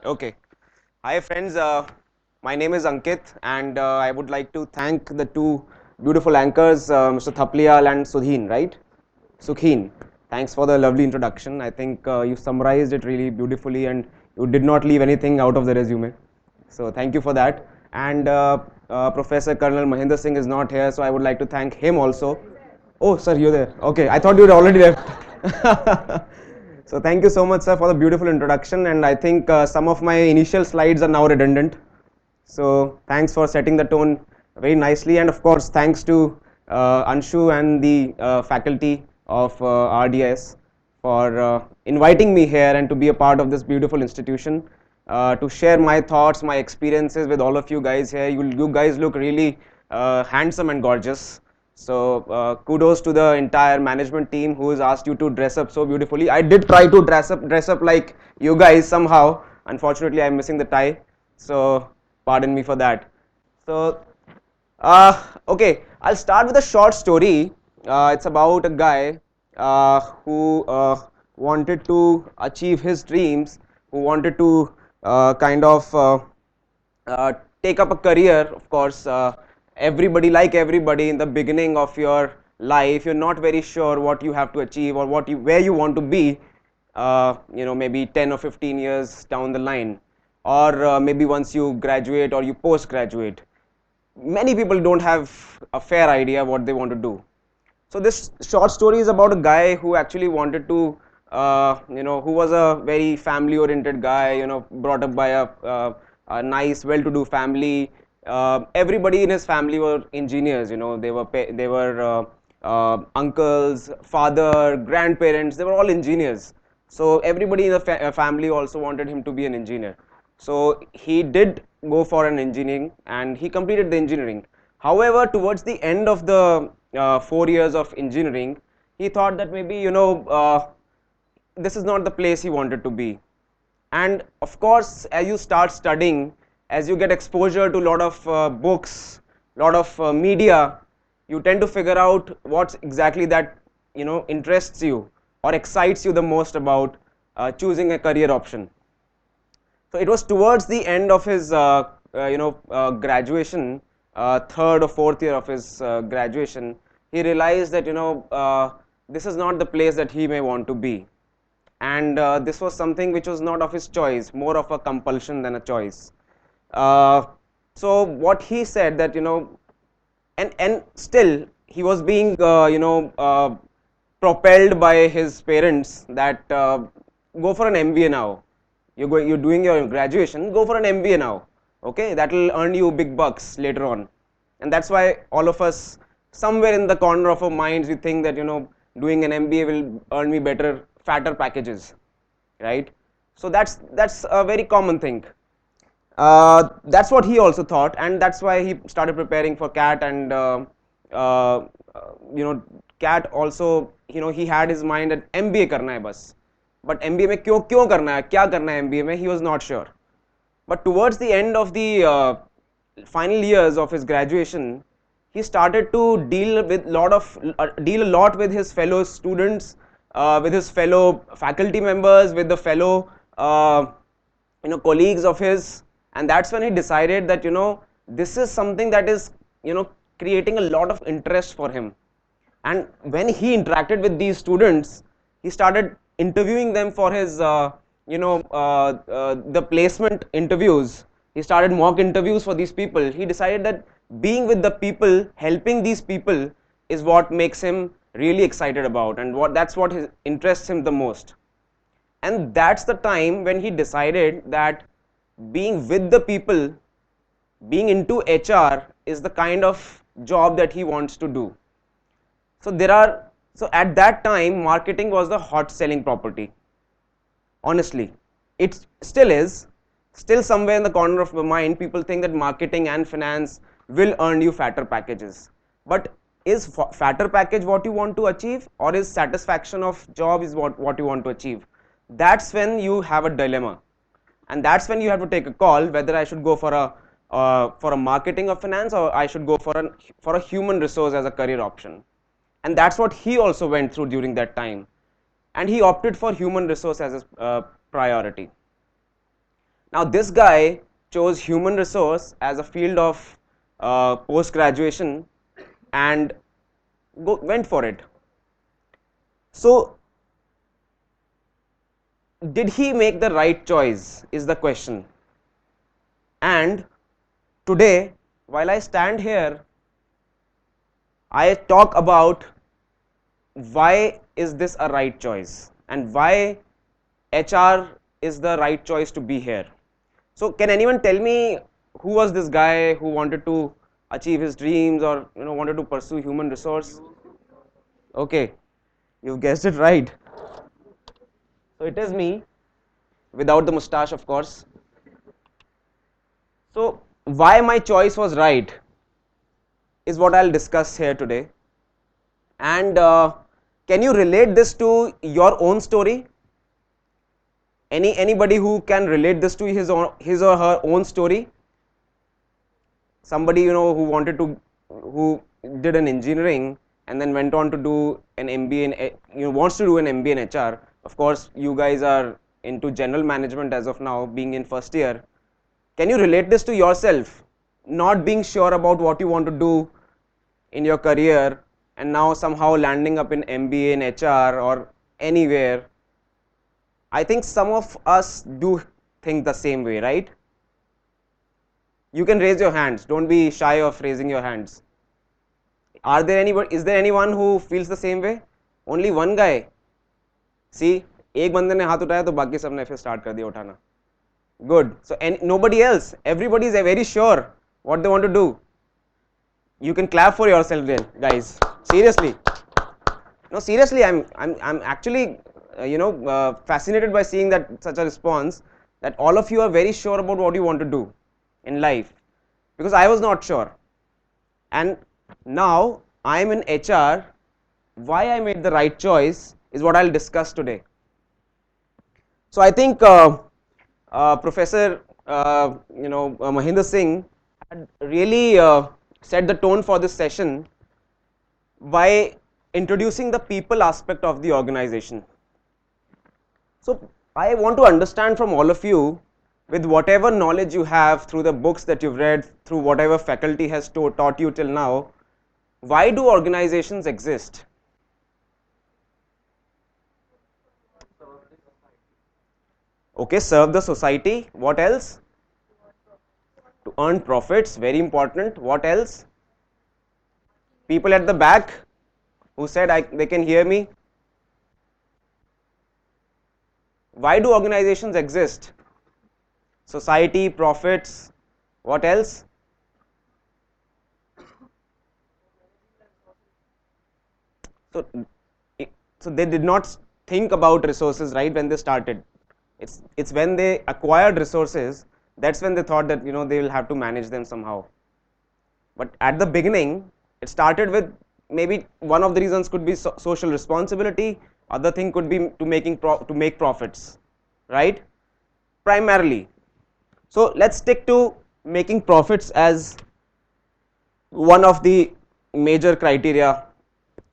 Okay. Hi friends, my name is Ankit and I would like to thank the two beautiful anchors, Mr. Thapliyal and Sudheen, right? Sukhin. Thanks for the lovely introduction. I think you summarized it really beautifully and you did not leave anything out of the resume. So thank you for that. And Professor Colonel Mahendra Singh is not here, so I would like to thank him also. Oh, sir, you're there. Okay, I thought you had already left. So thank you so much, sir, for the beautiful introduction. And I think some of my initial slides are now redundant. So thanks for setting the tone very nicely. And of course, thanks to Anshu and the faculty of RDS for inviting me here and to be a part of this beautiful institution, to share my thoughts, my experiences with all of you guys here. You guys look really handsome and gorgeous. So kudos to the entire management team who has asked you to dress up so beautifully. I did try to dress up like you guys somehow. Unfortunately, I'm missing the tie. So pardon me for that. So okay, I'll start with a short story. It's about a guy who wanted to achieve his dreams, who wanted to kind of uh, take up a career. Of course, everybody, like everybody, in the beginning of your life, you're not very sure what you have to achieve or where you want to be. Maybe 10 or 15 years down the line, or maybe once you graduate or you post graduate. Many people don't have a fair idea what they want to do. So this short story is about a guy who actually wanted to, who was a very family-oriented guy, brought up by a nice, well-to-do family. Everybody in his family were engineers. They were uncles, father, grandparents. They were all engineers. So everybody in the family also wanted him to be an engineer. So he did go for an engineering and he completed the engineering. However, towards the end of the 4 years of engineering, he thought that maybe, this is not the place he wanted to be. And of course, as you start studying, as you get exposure to a lot of books, lot of media, you tend to figure out what exactly that interests you or excites you the most about choosing a career option. So it was towards the end of his graduation, third or fourth year of his graduation, he realized that this is not the place that he may want to be, and this was something which was not of his choice, more of a compulsion than a choice. Uh, so what he said that and still he was being propelled by his parents that go for an MBA now. You're doing your graduation, go for an MBA now. Okay, that will earn you big bucks later on. And that's why all of us, somewhere in the corner of our minds, we think that doing an MBA will earn me better, fatter packages, right? So that's a very common thing. That's what he also thought, and that's why he started preparing for CAT. And uh, CAT also, he had his mind that MBA करना है बस. But MBA में क्यों करना है, क्या करना है MBA में, he was not sure. But towards the end of the final years of his graduation, he started to deal a lot with his fellow students, with his fellow faculty members, with the fellow colleagues of his. And that's when he decided that this is something that is creating a lot of interest for him. And when he interacted with these students, he started interviewing them for his the placement interviews. He started mock interviews for these people. He decided that being with the people, helping these people, is what makes him really excited about, and that's what interests him the most. And that's the time when he decided that being with the people, being into HR, is the kind of job that he wants to do. So at that time, marketing was the hot selling property. Honestly, it still is. Still somewhere in the corner of my mind, people think that marketing and finance will earn you fatter packages. But is fatter package what you want to achieve, or is satisfaction of job is what you want to achieve? That's when you have a dilemma, and that's when you have to take a call whether I should go for a marketing of finance, or I should go for a human resource as a career option. And that's what he also went through during that time, and he opted for human resource as his priority. Now this guy chose human resource as a field of post graduation and went for it. So did he make the right choice is the question. And today, while I stand here, I talk about why is this a right choice and why HR is the right choice to be here. So can anyone tell me who was this guy who wanted to achieve his dreams or wanted to pursue human resource? Okay, you guessed it right. So it is me, without the mustache, of course. So why my choice was right is what I'll discuss here today. And can you relate this to your own story? Anybody who can relate this to his or her own story? Somebody who did an engineering and then went on to do an MBA wants to do an MBA in HR. Of course, you guys are into general management as of now, being in first year. Can you relate this to yourself? Not being sure about what you want to do in your career and now somehow landing up in MBA in HR or anywhere. I think some of us do think the same way, right? You can raise your hands. Don't be shy of raising your hands. Is there anyone who feels the same way? Only one guy. See, एक बंदे ने हाथ उठाया तो बाकी सब ने फिर start कर दिया उठाना. Good. So nobody else. Everybody is very sure what they want to do. You can clap for yourself then, guys. Seriously. No, seriously, I'm actually fascinated by seeing that such a response, that all of you are very sure about what you want to do in life, because I was not sure. And now I'm in HR. Why I made the right choice is what I'll discuss today. So I think Professor Mahinder Singh had really set the tone for this session by introducing the people aspect of the organization. So I want to understand from all of you, with whatever knowledge you have through the books that you've read, through whatever faculty has taught you till now, why do organizations exist? Okay, serve the society. What else? To earn profits, very important. What else? People at the back who said they can hear me. Why do organizations exist? Society, profits, what else? So they did not think about resources, right, when they started. It's when they acquired resources, that's when they thought that they will have to manage them somehow. But at the beginning, it started with, maybe one of the reasons could be social responsibility, other thing could be to make profits, right, primarily. So let's stick to making profits as one of the major criteria.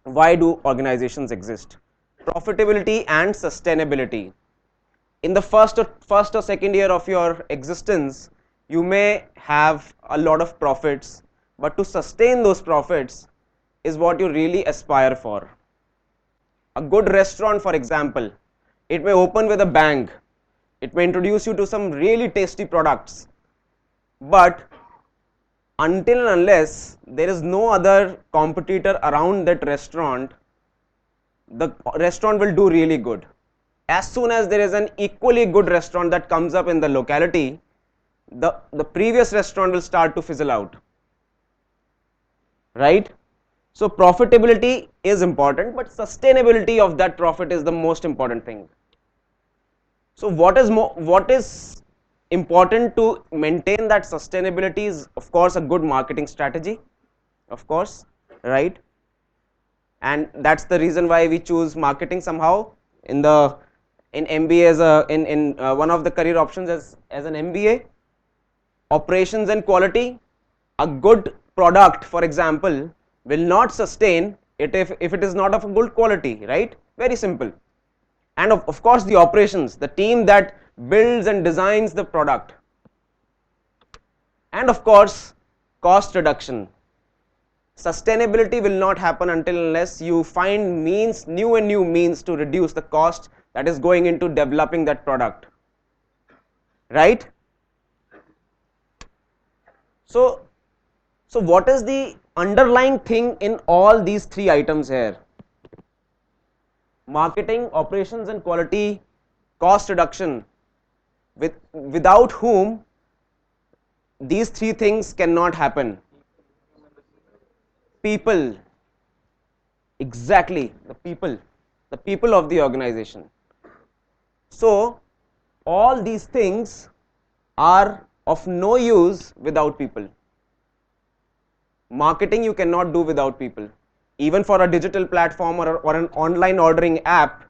Why do organizations exist? Profitability and sustainability. In the first or second year of your existence, you may have a lot of profits, but to sustain those profits is what you really aspire for. A good restaurant, for example, it may open with a bang. It may introduce you to some really tasty products, but until and unless there is no other competitor around that restaurant, the restaurant will do really good. As soon as there is an equally good restaurant that comes up in the locality, the previous restaurant will start to fizzle out, right? So profitability is important, but sustainability of that profit is the most important thing. So what is important to maintain that sustainability is, of course, a good marketing strategy, of course, right? And that's the reason why we choose marketing somehow in MBA as one of the career options as an MBA. Operations and quality. A good product, for example, will not sustain it if it is not of a good quality, right? Very simple. And of course the operations, the team that builds and designs the product. And of course, cost reduction. Sustainability will not happen until unless you find means, new and new means to reduce the cost that is going into developing that product. Right? So what is the underlying thing in all these three items here? Marketing, operations and quality, cost reduction, without whom these three things cannot happen. People, exactly, the people of the organization. So all these things are of no use without people. Marketing you cannot do without people. Even for a digital platform or an online ordering app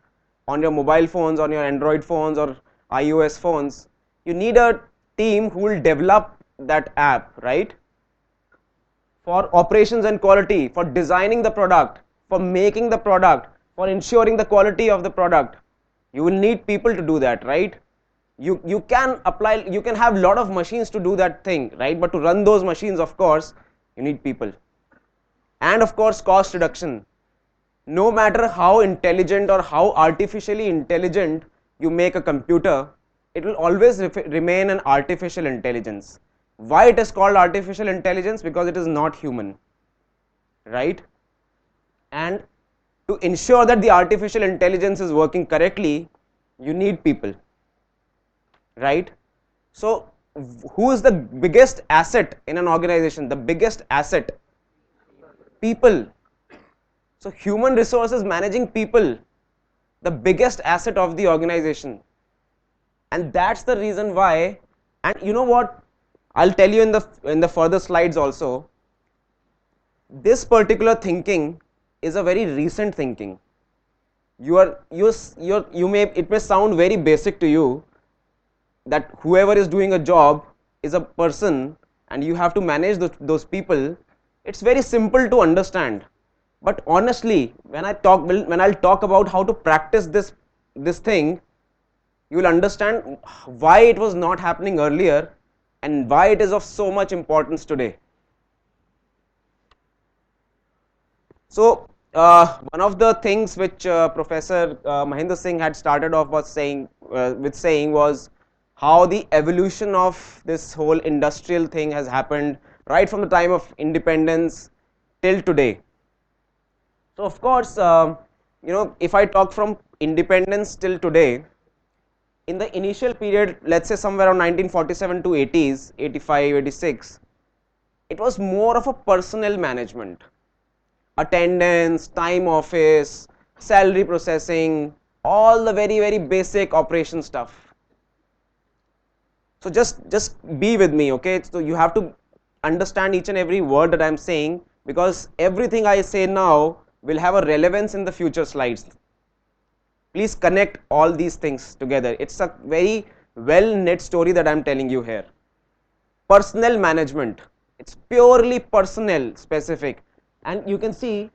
on your mobile phones, on your Android phones or iOS phones, you need a team who will develop that app, right? For operations and quality, for designing the product, for making the product, for ensuring the quality of the product, you will need people to do that, right? You can apply, you can have a lot of machines to do that thing, right? But to run those machines, of course, you need people. And of course, cost reduction. No matter how intelligent or how artificially intelligent you make a computer, it will always remain an artificial intelligence. Why it is called artificial intelligence? Because it is not human, right? And to ensure that the artificial intelligence is working correctly, you need people, right? So who is the biggest asset in an organization? The biggest asset, people. So human resources, managing people, the biggest asset of the organization. And that's the reason why, and you know what, I'll tell you in the further slides also, this particular thinking is a very recent thinking. It may sound very basic to you that whoever is doing a job is a person and you have to manage those people. It's very simple to understand. But honestly, when I'll talk about how to practice this thing, you will understand why it was not happening earlier and why it is of so much importance today. So one of the things which Professor Mahendra Singh had started off was saying was how the evolution of this whole industrial thing has happened right from the time of independence till today. So of course, if I talk from independence till today, in the initial period, let's say somewhere around 1947 to 80s, 85, 86, it was more of a personnel management. Attendance, time office, salary processing, all the very, very basic operation stuff. So just be with me, okay? So you have to understand each and every word that I'm saying, because everything I say now will have a relevance in the future slides. Please connect all these things together. It's a very well knit story that I'm telling you here. Personnel management, it's purely personnel specific, and you can see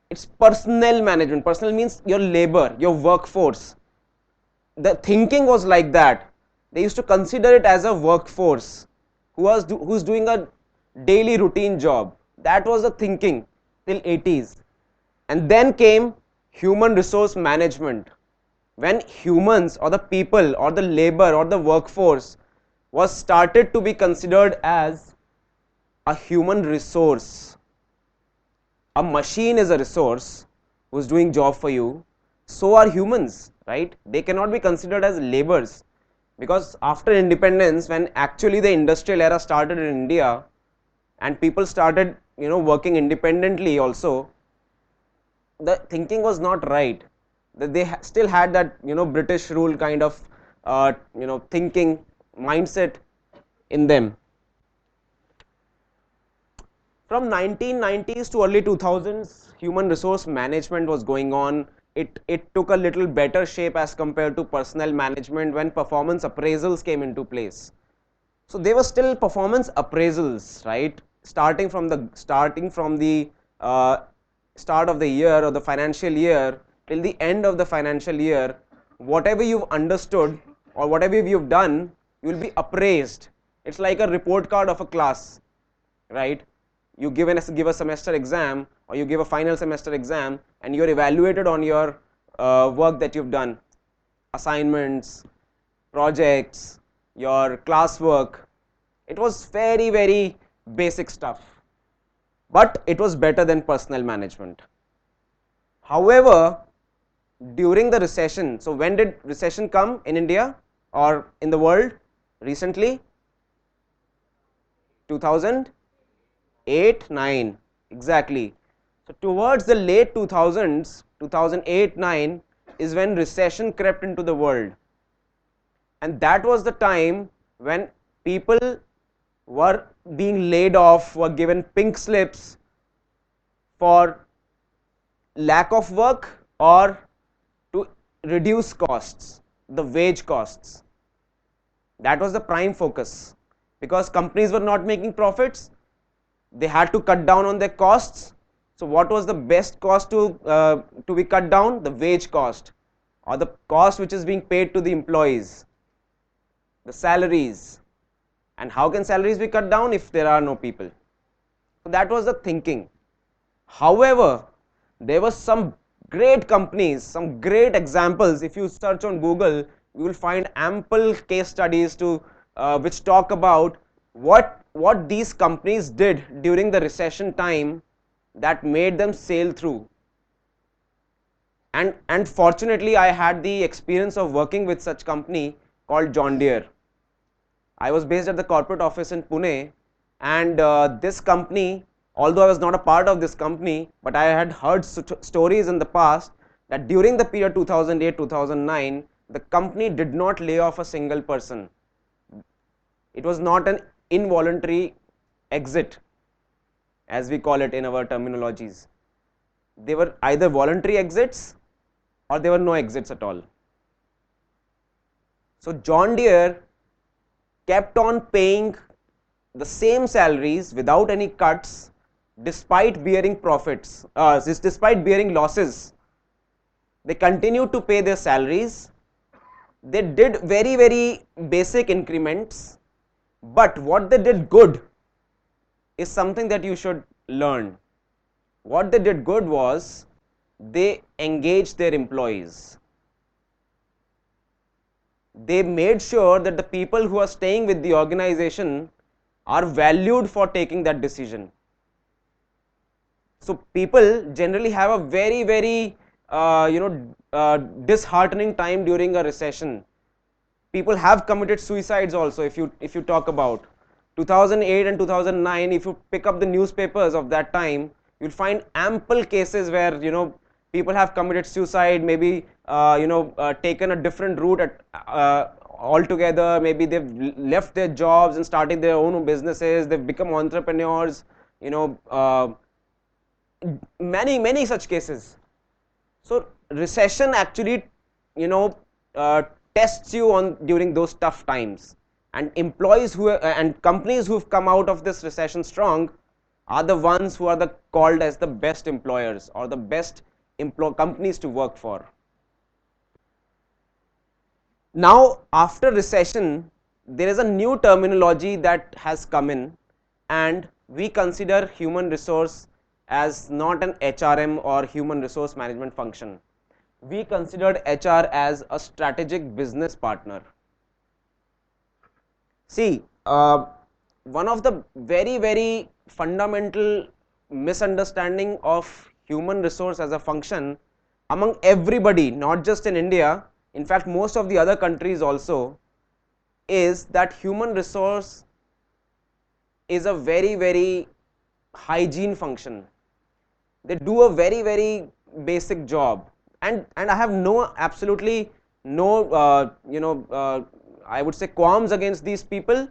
it's personnel management. Personnel means your labor, your workforce. The thinking was like that. They used to consider it as a workforce who's doing a daily routine job. That was the thinking till 80s. And then came human resource management, when humans or the people or the labor or the workforce was started to be considered as a human resource. A machine is a resource who's doing job for you. So are humans, right? They cannot be considered as laborers, because after independence, when actually the industrial era started in India and people started working independently also, the thinking was not right. That they still had that British rule kind of thinking mindset in them. From 1990s to early 2000s, human resource management was going on. It took a little better shape as compared to personnel management when performance appraisals came into place. So they were still performance appraisals, right? Starting from the start of the year or the financial year till the end of the financial year, whatever you've understood or whatever you've done, you will be appraised. It's like a report card of a class, right? You give a semester exam, or you give a final semester exam, and you're evaluated on your work that you've done, assignments, projects, your classwork. It was very, very basic stuff, but it was better than personnel management. However, during the recession, so when did recession come in India or in the world recently? 2008-9, exactly. So towards the late 2000s, 2008-9 is when recession crept into the world, and that was the time when people were being laid off, were given pink slips for lack of work or to reduce costs, the wage costs. That was the prime focus, because companies were not making profits, they had to cut down on their costs. So what was the best cost to be cut down? The wage cost, or the cost which is being paid to the employees, the salaries. And how can salaries be cut down if there are no people? So that was the thinking. However, there were some great companies, some great examples. If you search on Google, you will find ample case studies to which talk about what these companies did during the recession time that made them sail through. And fortunately, I had the experience of working with such company called John Deere. I was based at the corporate office in Pune, and this company, although I was not a part of this company, but I had heard stories in the past that during the period 2008-2009, the company did not lay off a single person. It was not an involuntary exit, as we call it in our terminologies. They were either voluntary exits or there were no exits at all. So John Deere kept on paying the same salaries without any cuts, despite bearing profits, despite bearing losses. They continued to pay their salaries. They did very, very basic increments, but what they did good is something that you should learn. What they did good was they engaged their employees. They made sure that the people who are staying with the organization are valued for taking that decision. So people generally have a very, very disheartening time during a recession. People have committed suicides also. If you talk about 2008 and 2009, if you pick up the newspapers of that time, you'll find ample cases where people have committed suicide, maybe taken a different route altogether. Maybe they've left their jobs and started their own businesses. They've become entrepreneurs. Many such cases. So recession actually tests you on during those tough times, and employees and companies who've come out of this recession strong are the ones who are called as the best employers or the best companies to work for. Now after recession, there is a new terminology that has come in, and we consider human resource as not an HRM or human resource management function. We considered HR as a strategic business partner. See, one of the very, very fundamental misunderstanding of human resource as a function among everybody, not just in India, in fact most of the other countries also, is that human resource is a very, very hygiene function. They do a very, very basic job, and I have absolutely no I would say qualms against these people,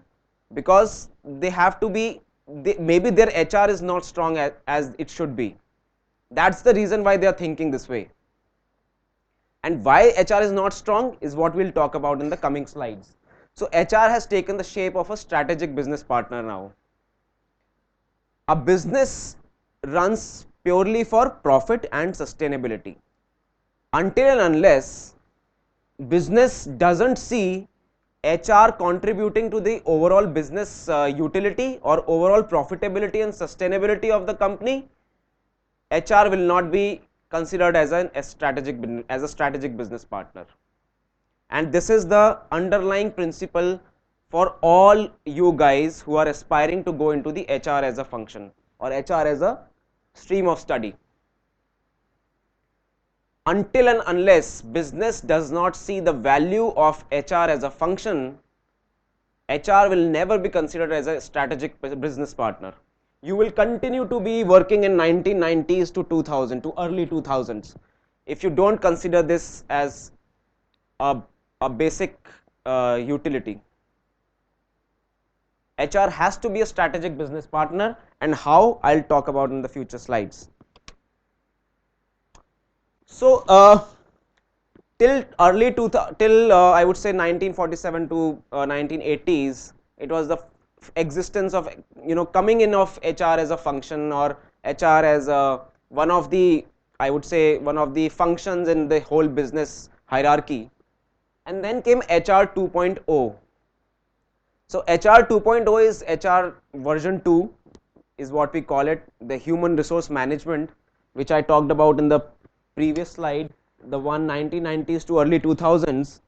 because they have to be, maybe their HR is not strong as it should be. That's the reason why they are thinking this way. And why HR is not strong is what we'll talk about in the coming slides. So HR has taken the shape of a strategic business partner now. A business runs purely for profit and sustainability. Until and unless business doesn't see HR contributing to the overall business utility or overall profitability and sustainability of the company, HR will not be considered as a strategic business partner. And this is the underlying principle for all you guys who are aspiring to go into the HR as a function or HR as a stream of study. Until and unless business does not see the value of HR as a function, HR will never be considered as a strategic business partner. You will continue to be working in 1990s to 2000 to early 2000s if you don't consider this as a basic utility. HR has to be a strategic business partner, and how, I'll talk about in the future slides. So till I would say 1947 to 1980s, it was the existence of coming in of HR as a function, or HR as one of the, I would say, one of the functions in the whole business hierarchy. And then came HR 2.0. So HR 2.0 is HR version 2 is what we call it, the human resource management, which I talked about in the previous slide, the one 1990s to early 2000s.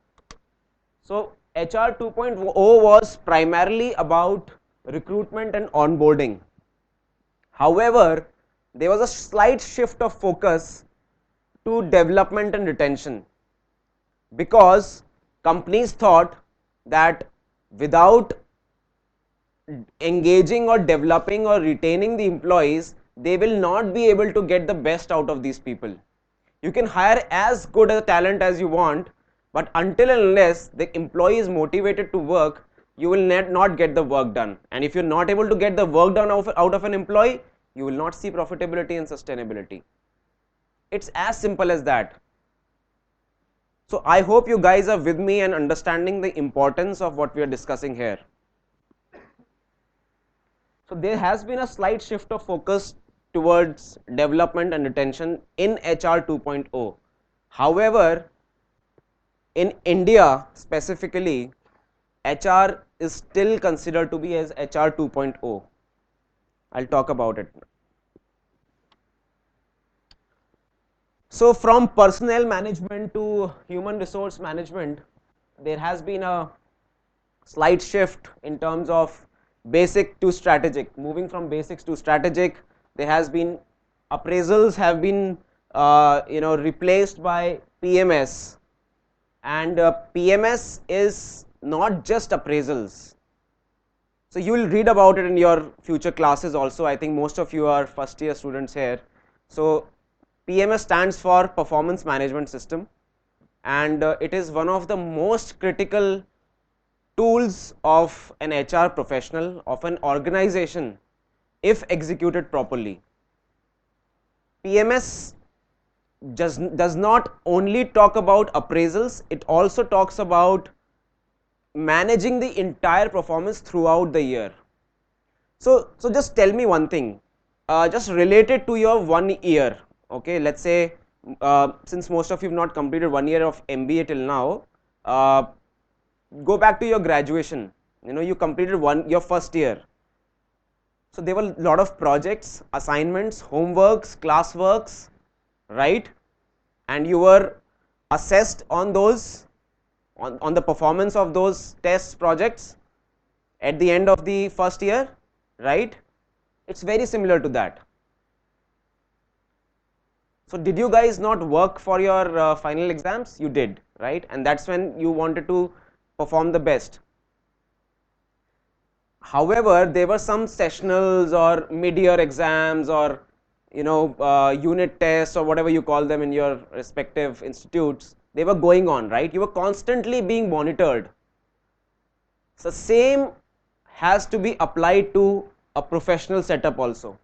So HR 2.0 was primarily about recruitment and onboarding. However, there was a slight shift of focus to development and retention, because companies thought that without engaging or developing or retaining the employees, they will not be able to get the best out of these people. You can hire as good a talent as you want, but until and unless the employee is motivated to work, you will not get the work done. And if you're not able to get the work done out of an employee, you will not see profitability and sustainability. It's as simple as that. So I hope you guys are with me and understanding the importance of what we are discussing here. So there has been a slight shift of focus towards development and retention in HR 2.0. However, in India specifically, HR is still considered to be as HR 2.0. I'll talk about it. So from personnel management to human resource management, there has been a slight shift in terms of basic to strategic. Moving from basics to strategic, there has been appraisals have been replaced by PMS, and PMS is not just appraisals. So you will read about it in your future classes also. I think most of you are first year students here. So PMS stands for Performance Management System, and it is one of the most critical tools of an HR professional, of an organization, if executed properly. PMS does not only talk about appraisals, it also talks about managing the entire performance throughout the year. So just tell me one thing, just related to your 1 year. Okay, let's say since most of you have not completed 1 year of MBA till now, go back to your graduation. You completed your first year. So there were a lot of projects, assignments, homeworks, classworks, right? And you were assessed on those, on the performance of those tests, projects at the end of the first year, right? It's very similar to that. So did you guys not work for your final exams? You did, right? And that's when you wanted to perform the best. However, there were some sessionals or mid-year exams, or unit tests, or whatever you call them in your respective institutes. They were going on, right? You were constantly being monitored. So same has to be applied to a professional setup also.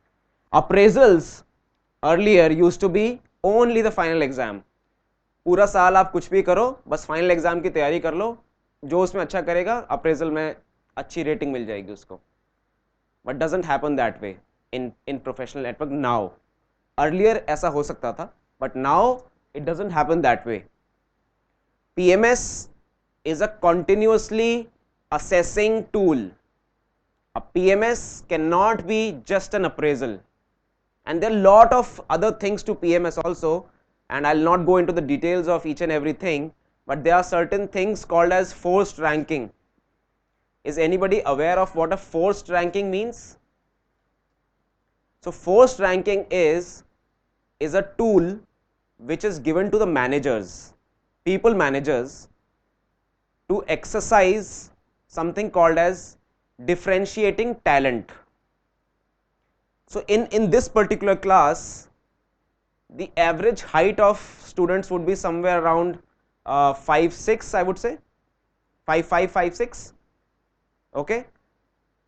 Appraisals earlier used to be only the final exam. पूरा साल आप कुछ भी करो, बस final exam की तैयारी कर लो, जो उसमें अच्छा करेगा अप्रेजल में अच्छी रेटिंग मिल जाएगी उसको. But doesn't happen that way in professional network now. Earlier ऐसा हो सकता था, but now it doesn't happen that way. PMS is a continuously assessing tool. A PMS cannot be just an appraisal, and there are a lot of other things to PMS also, and I'll not go into the details of each and everything, but there are certain things called as forced ranking. Is anybody aware of what a forced ranking means? So forced ranking is a tool which is given to the managers, people managers, to exercise something called as differentiating talent. So in this particular class, the average height of students would be somewhere around 5'6", I would say 5'5", 5'6". Okay,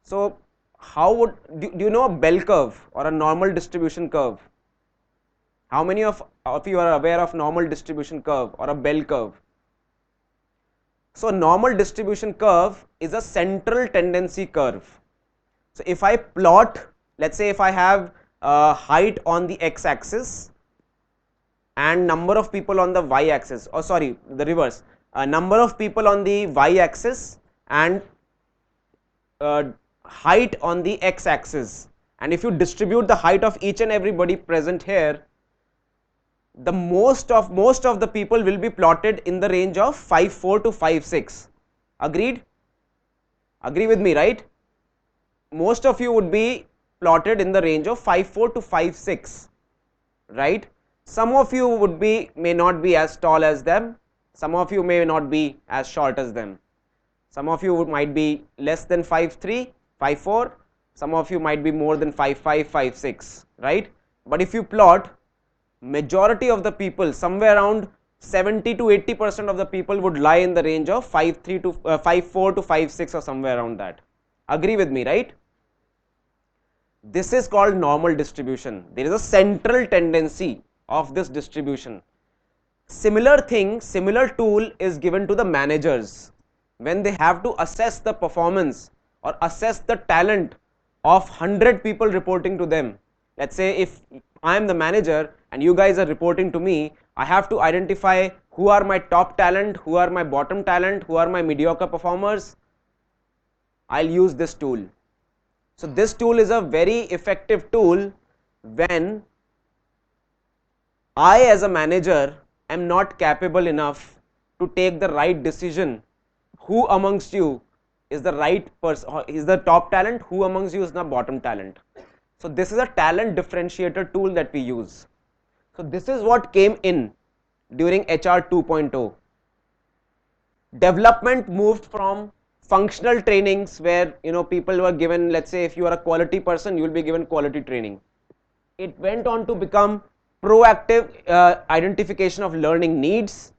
so how would do you know a bell curve or a normal distribution curve? How many of you are aware of normal distribution curve or a bell curve? So normal distribution curve is a central tendency curve. So if I plot, let's say if I have height on the x-axis and number of people on the y-axis, or sorry, the reverse, number of people on the y-axis and height on the x-axis, and if you distribute the height of each and everybody present here, the most of the people will be plotted in the range of 5'4" to 5'6". Agreed? Agree with me, right? Most of you would be plotted in the range of 5'4" to 5'6", right? Some of you may not be as tall as them, some of you may not be as short as them, some of you might be less than 5'3", 5'4", some of you might be more than 5'5", 5'6", right? But if you plot, majority of the people, somewhere around 70 to 80% of the people would lie in the range of 5'3" to 5'4" to 5'6", or somewhere around that. Agree with me, right? This is called normal distribution. There is a central tendency of this distribution. Similar thing, similar tool is given to the managers when they have to assess the performance or assess the talent of 100 people reporting to them. Let's say if I am the manager and you guys are reporting to me, I have to identify who are my top talent, who are my bottom talent, who are my mediocre performers. I'll use this tool. So this tool is a very effective tool when I as a manager am not capable enough to take the right decision. Who amongst you is the right person, is the top talent, who amongst you is the bottom talent. So this is a talent differentiator tool that we use. So this is what came in during HR 2.0. Development moved from functional trainings where people were given, let's say if you are a quality person, you will be given quality training. It went on to become proactive identification of learning needs,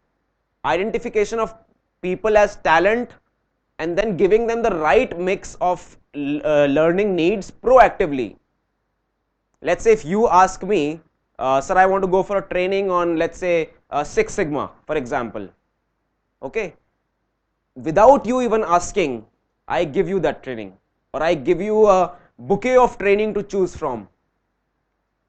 identification of people as talent, and then giving them the right mix of learning needs proactively. Let's say if you ask me, sir, I want to go for a training on, let's say, Six Sigma, for example. Okay, without you even asking, I give you that training, or I give you a bouquet of training to choose from.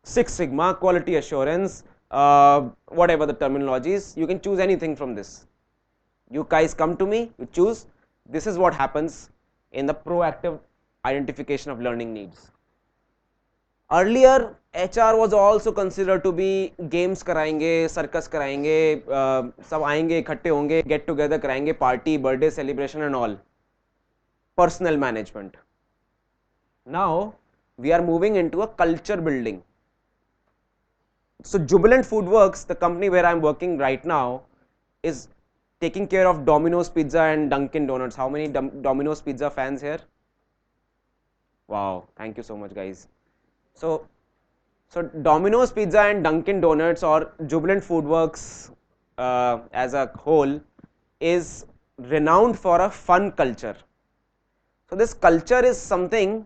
Six Sigma, quality assurance, whatever the terminology is, you can choose anything from this. You guys come to me, you choose. This is what happens in the proactive identification of learning needs. Earlier, HR was also considered to be games कराएंगे, circus कराएंगे, सब आएंगे, इकट्ठे होंगे, get together कराएंगे, party, birthday celebration and all. Personal management. Now, we are moving into a culture building. So, Jubilant Foodworks, the company where I am working right now, is taking care of Domino's Pizza and Dunkin' Donuts. How many Domino's Pizza fans here? Wow, thank you so much, guys. So Domino's Pizza and Dunkin' Donuts, or Jubilant Foodworks as a whole, is renowned for a fun culture. So this culture is something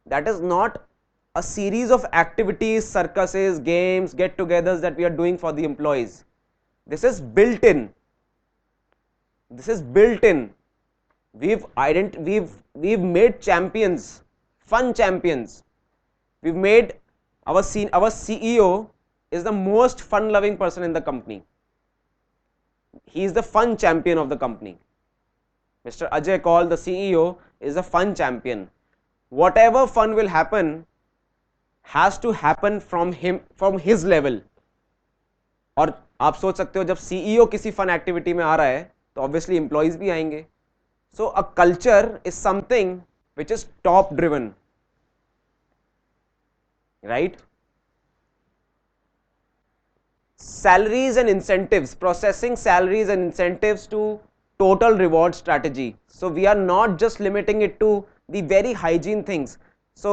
that is not a series of activities, circuses, games, get-togethers that we are doing for the employees. This is built in. This is built in. We've made champions, fun champions. We've made our CEO is the most fun-loving person in the company. He is the fun champion of the company. Mr. Ajay Kaul, the CEO, is a fun champion. Whatever fun will happen has to happen from him, from his level. और आप सोच सकते हो जब CEO किसी fun activity में आ रहा है तो ऑब्वियसली एम्प्लॉइज भी आएंगे. So a culture is something which is top driven, right. Salaries and incentives, processing salaries and incentives to total reward strategy. So we are not just limiting it to the very hygiene things. So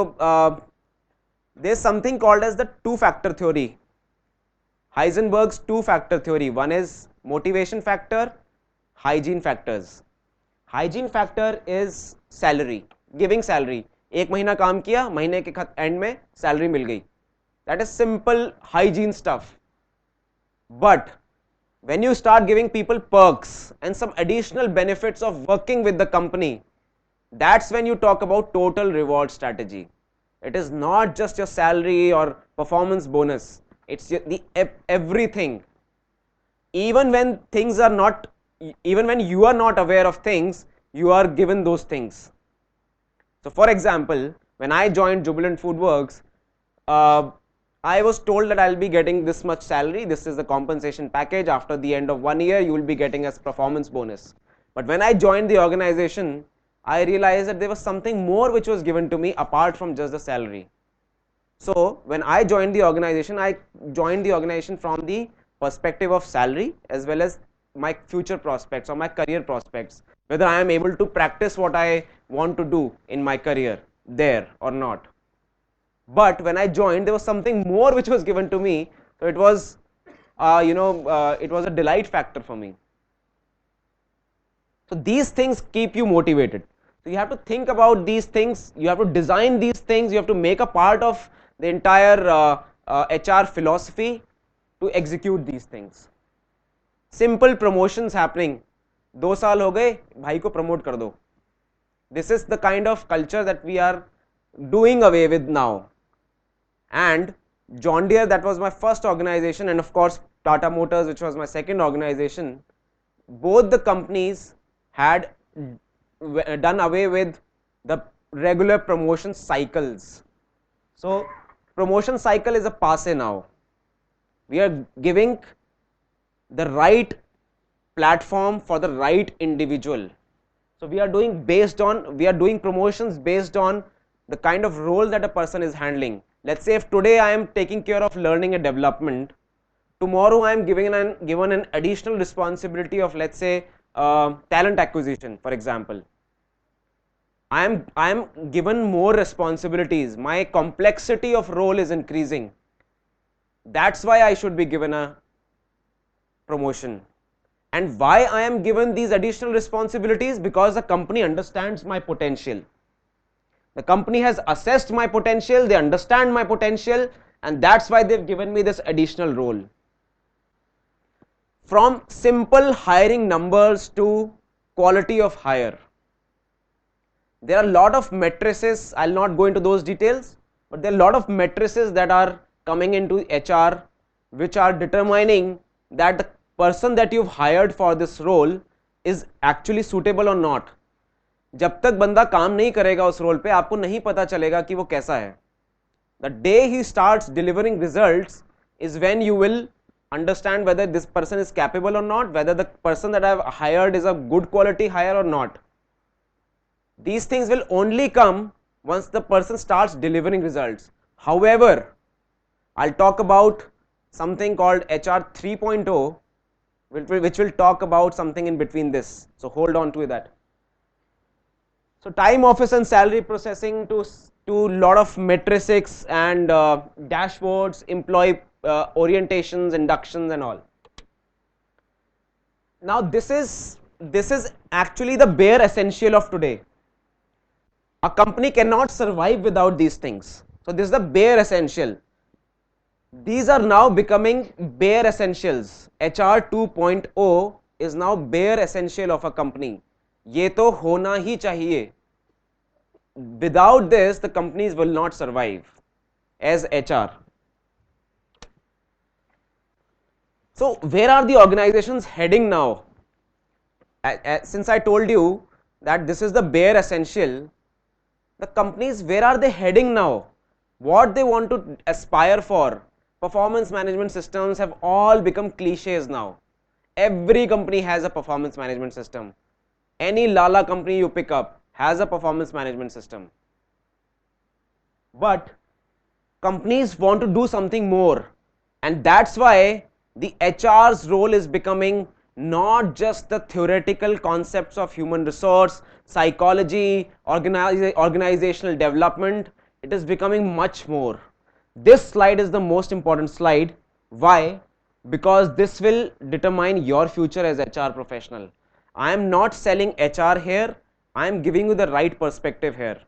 there's something called as the two factor theory, Heisenberg's two factor theory. One is motivation factor, hygiene factors. Hygiene factor is salary, giving salary. एक महीना काम किया, महीने के and में salary मिल गई. That is simple hygiene stuff. But when you start giving people perks and some additional benefits of working with the company, that's when you talk about total reward strategy. It is not just your salary or performance bonus, it's the everything. Even when things are not, even when you are not aware of things, you are given those things. So for example, when I joined Jubilant Foodworks, I was told that I'll be getting this much salary, this is the compensation package, after the end of 1 year you will be getting as performance bonus. But when I joined the organization, I realized that there was something more which was given to me apart from just the salary. So when I joined the organization from the perspective of salary as well as my future prospects or my career prospects, whether I am able to practice what I want to do in my career there or not. But when I joined, there was something more which was given to me, so it was it was a delight factor for me. So these things keep you motivated. So you have to think about these things, you have to design these things, you have to make a part of the entire HR philosophy to execute these things. Simple promotions happening, 2 साल हो गए, भाई को promote कर दो. This is the kind of culture that we are doing away with now. And John Deere, that was my first organization, and of course Tata Motors, which was my second organization, both the companies had done away with the regular promotion cycles. So promotion cycle is a passe now. We are giving the right platform for the right individual. So we are doing promotions based on the kind of role that a person is handling. Let's say if today I am taking care of learning and development, tomorrow I am given an additional responsibility of, let's say, talent acquisition, for example. I am given more responsibilities. My complexity of role is increasing. That's why I should be given a promotion. And why I am given these additional responsibilities? Because the company understands my potential. The company has assessed my potential, they understand my potential, and that's why they've given me this additional role. From simple hiring numbers to quality of hire, there are a lot of matrices. I'll not go into those details, but there are a lot of matrices that are coming into HR which are determining that the person that you've hired for this role is actually suitable or not. जब तक बंदा काम नहीं करेगा उस role पे, आपको नहीं पता चलेगा कि वो कैसा है. The day he starts delivering results is when you will understand whether this person is capable or not, whether the person that I've hired is a good quality hire or not. These things will only come once the person starts delivering results. However, I'll talk about something called HR 3.0, which will talk about something in between this. So hold on to that. So time, office and salary processing to lot of matrices and dashboards, employee orientations, inductions and all. Now this is actually the bare essential of today. A company cannot survive without these things. So this is the bare essential. These are now becoming bare essentials. HR 2.0 is now bare essential of a company. ये तो होना ही चाहिए. Without this, the companies will not survive as HR. So where are the organizations heading now? Since I told you that this is the bare essential, the companies, where are they heading now? What they want to aspire for? Performance management systems have all become cliches now. Every company has a performance management system. Any Lala company you pick up has a performance management system. But companies want to do something more, and that's why the HR's role is becoming not just the theoretical concepts of human resource, psychology, organizational development. It is becoming much more. This slide is the most important slide. Why? Because this will determine your future as HR professional. I am not selling HR here. I am giving you the right perspective here.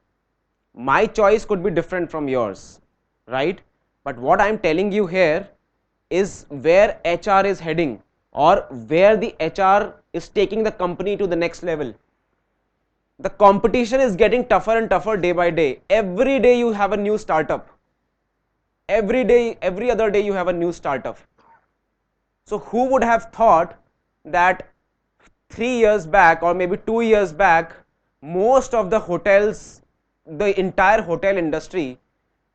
My choice could be different from yours, right? But what I'm telling you here is where HR is heading, or where the HR is taking the company to the next level. The competition is getting tougher and tougher day by day. Every day you have a new startup. Every day, every other day you have a new startup. So who would have thought that 3 years back or maybe 2 years back, most of the hotels, the entire hotel industry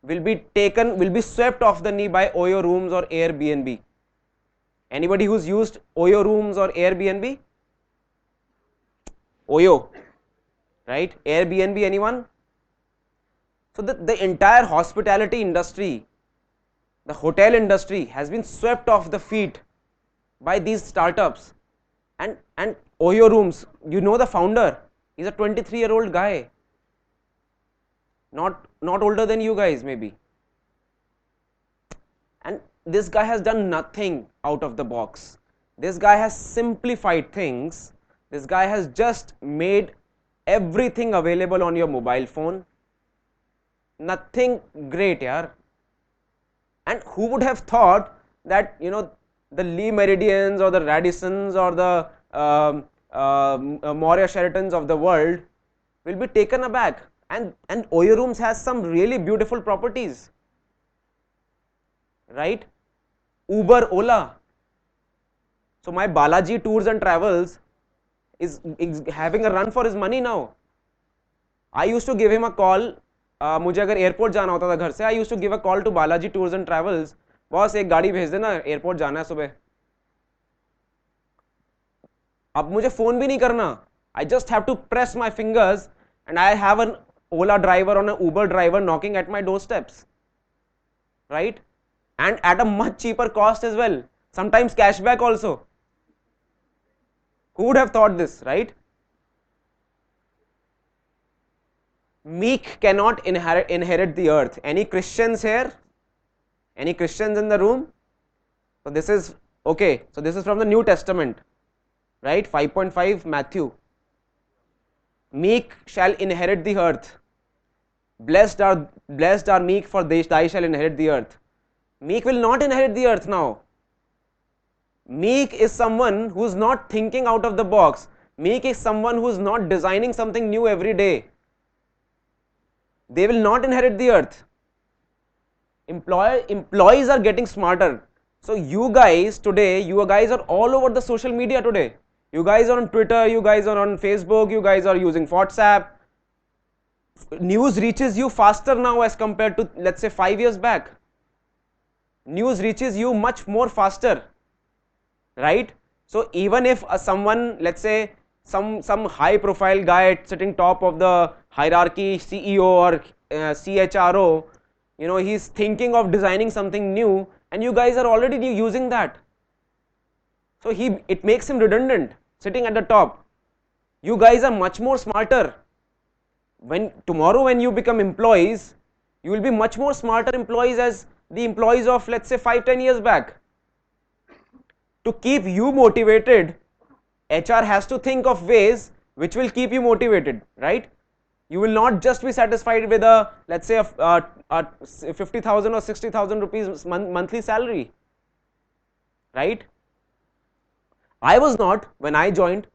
will be swept off the knee by Oyo rooms or Airbnb. Anybody who's used Oyo rooms or Airbnb? Oyo, right? Airbnb, anyone? So the entire hospitality industry, the hotel industry has been swept off the feet by these startups. And Oyo rooms, you know the founder, he's a 23-year-old guy. Not older than you guys maybe. And this guy has done nothing out of the box. This guy has simplified things. This guy has just made everything available on your mobile phone. Nothing great, yaar. And who would have thought that, you know, the Lee Meridians or the Radissons or the Moria Sheratons of the world will be taken aback. And Oyo rooms has some really beautiful properties, right? Uber, Ola. So my Balaji Tours and Travels is having a run for his money now. I used to give him a call. मुझे अगर airport जाना होता था घर से, I used to give a call to Balaji Tours and Travels. Boss एक गाड़ी भेज देना, एयरपोर्ट जाना है सुबह. अब मुझे फोन भी नहीं करना. I just have to press my fingers and I have an Ola driver or an Uber driver knocking at my doorsteps, right? And at a much cheaper cost as well. Sometimes cashback also. Who would have thought this, right? Meek cannot inherit the earth. Any Christians here? Any Christians in the room? So this is, okay, so this is from the New Testament, right? 5.5 Matthew. Meek shall inherit the earth. Blessed are meek, for they shall inherit the earth. Meek will not inherit the earth now. Meek is someone who's not thinking out of the box. Meek is someone who's not designing something new every day. They will not inherit the earth. Employees are getting smarter. So you guys today, you guys are all over the social media today. You guys are on Twitter, you guys are on Facebook, you guys are using WhatsApp. News reaches you faster now as compared to, let's say, 5 years back. News reaches you much more faster, right? So even if someone, let's say, some high profile guy sitting top of the hierarchy, CEO or CHRO, you know, he's thinking of designing something new, and you guys are already using that. So it makes him redundant, sitting at the top. You guys are much more smarter. Tomorrow when you become employees, you will be much more smarter employees as the employees of, let's say, 5-10 years back. To keep you motivated, HR has to think of ways which will keep you motivated, right? You will not just be satisfied with a, let's say, a 50,000 or 60,000 rupees monthly salary, right? I was not, when I joined,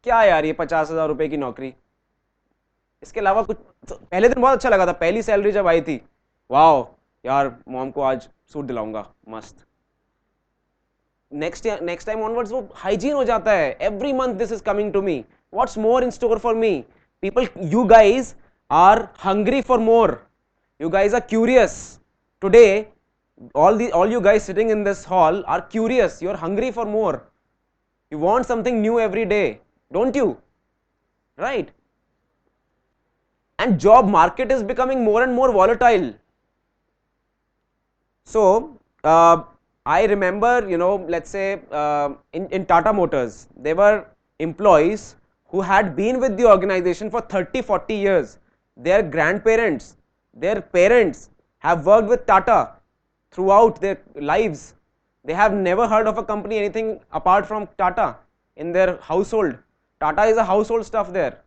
क्या यार ये 50,000 रुपए की नौकरी. इसके अलावा कुछ, पहले दिन बहुत अच्छा लगा था, पहली सैलरी जब आई थी, वाओ यार मॉम को आज सूट दिलाऊंगा, मस्त. नेक्स्ट टाइम ऑनवर्ड्स वो हाइजीन हो जाता है. Every month this is coming to me. What's more in store for me? People, you guys are hungry for more. You guys are curious. Today, all you guys sitting in this hall are curious. You're hungry for more. You want something new every day, don't you? Right? And job market is becoming more and more volatile. So I remember, let's say in Tata Motors, there were employees who had been with the organization for 30-40 years. Their grandparents, their parents have worked with Tata throughout their lives. They have never heard of a company anything apart from Tata in their household. Tata is a household stuff there.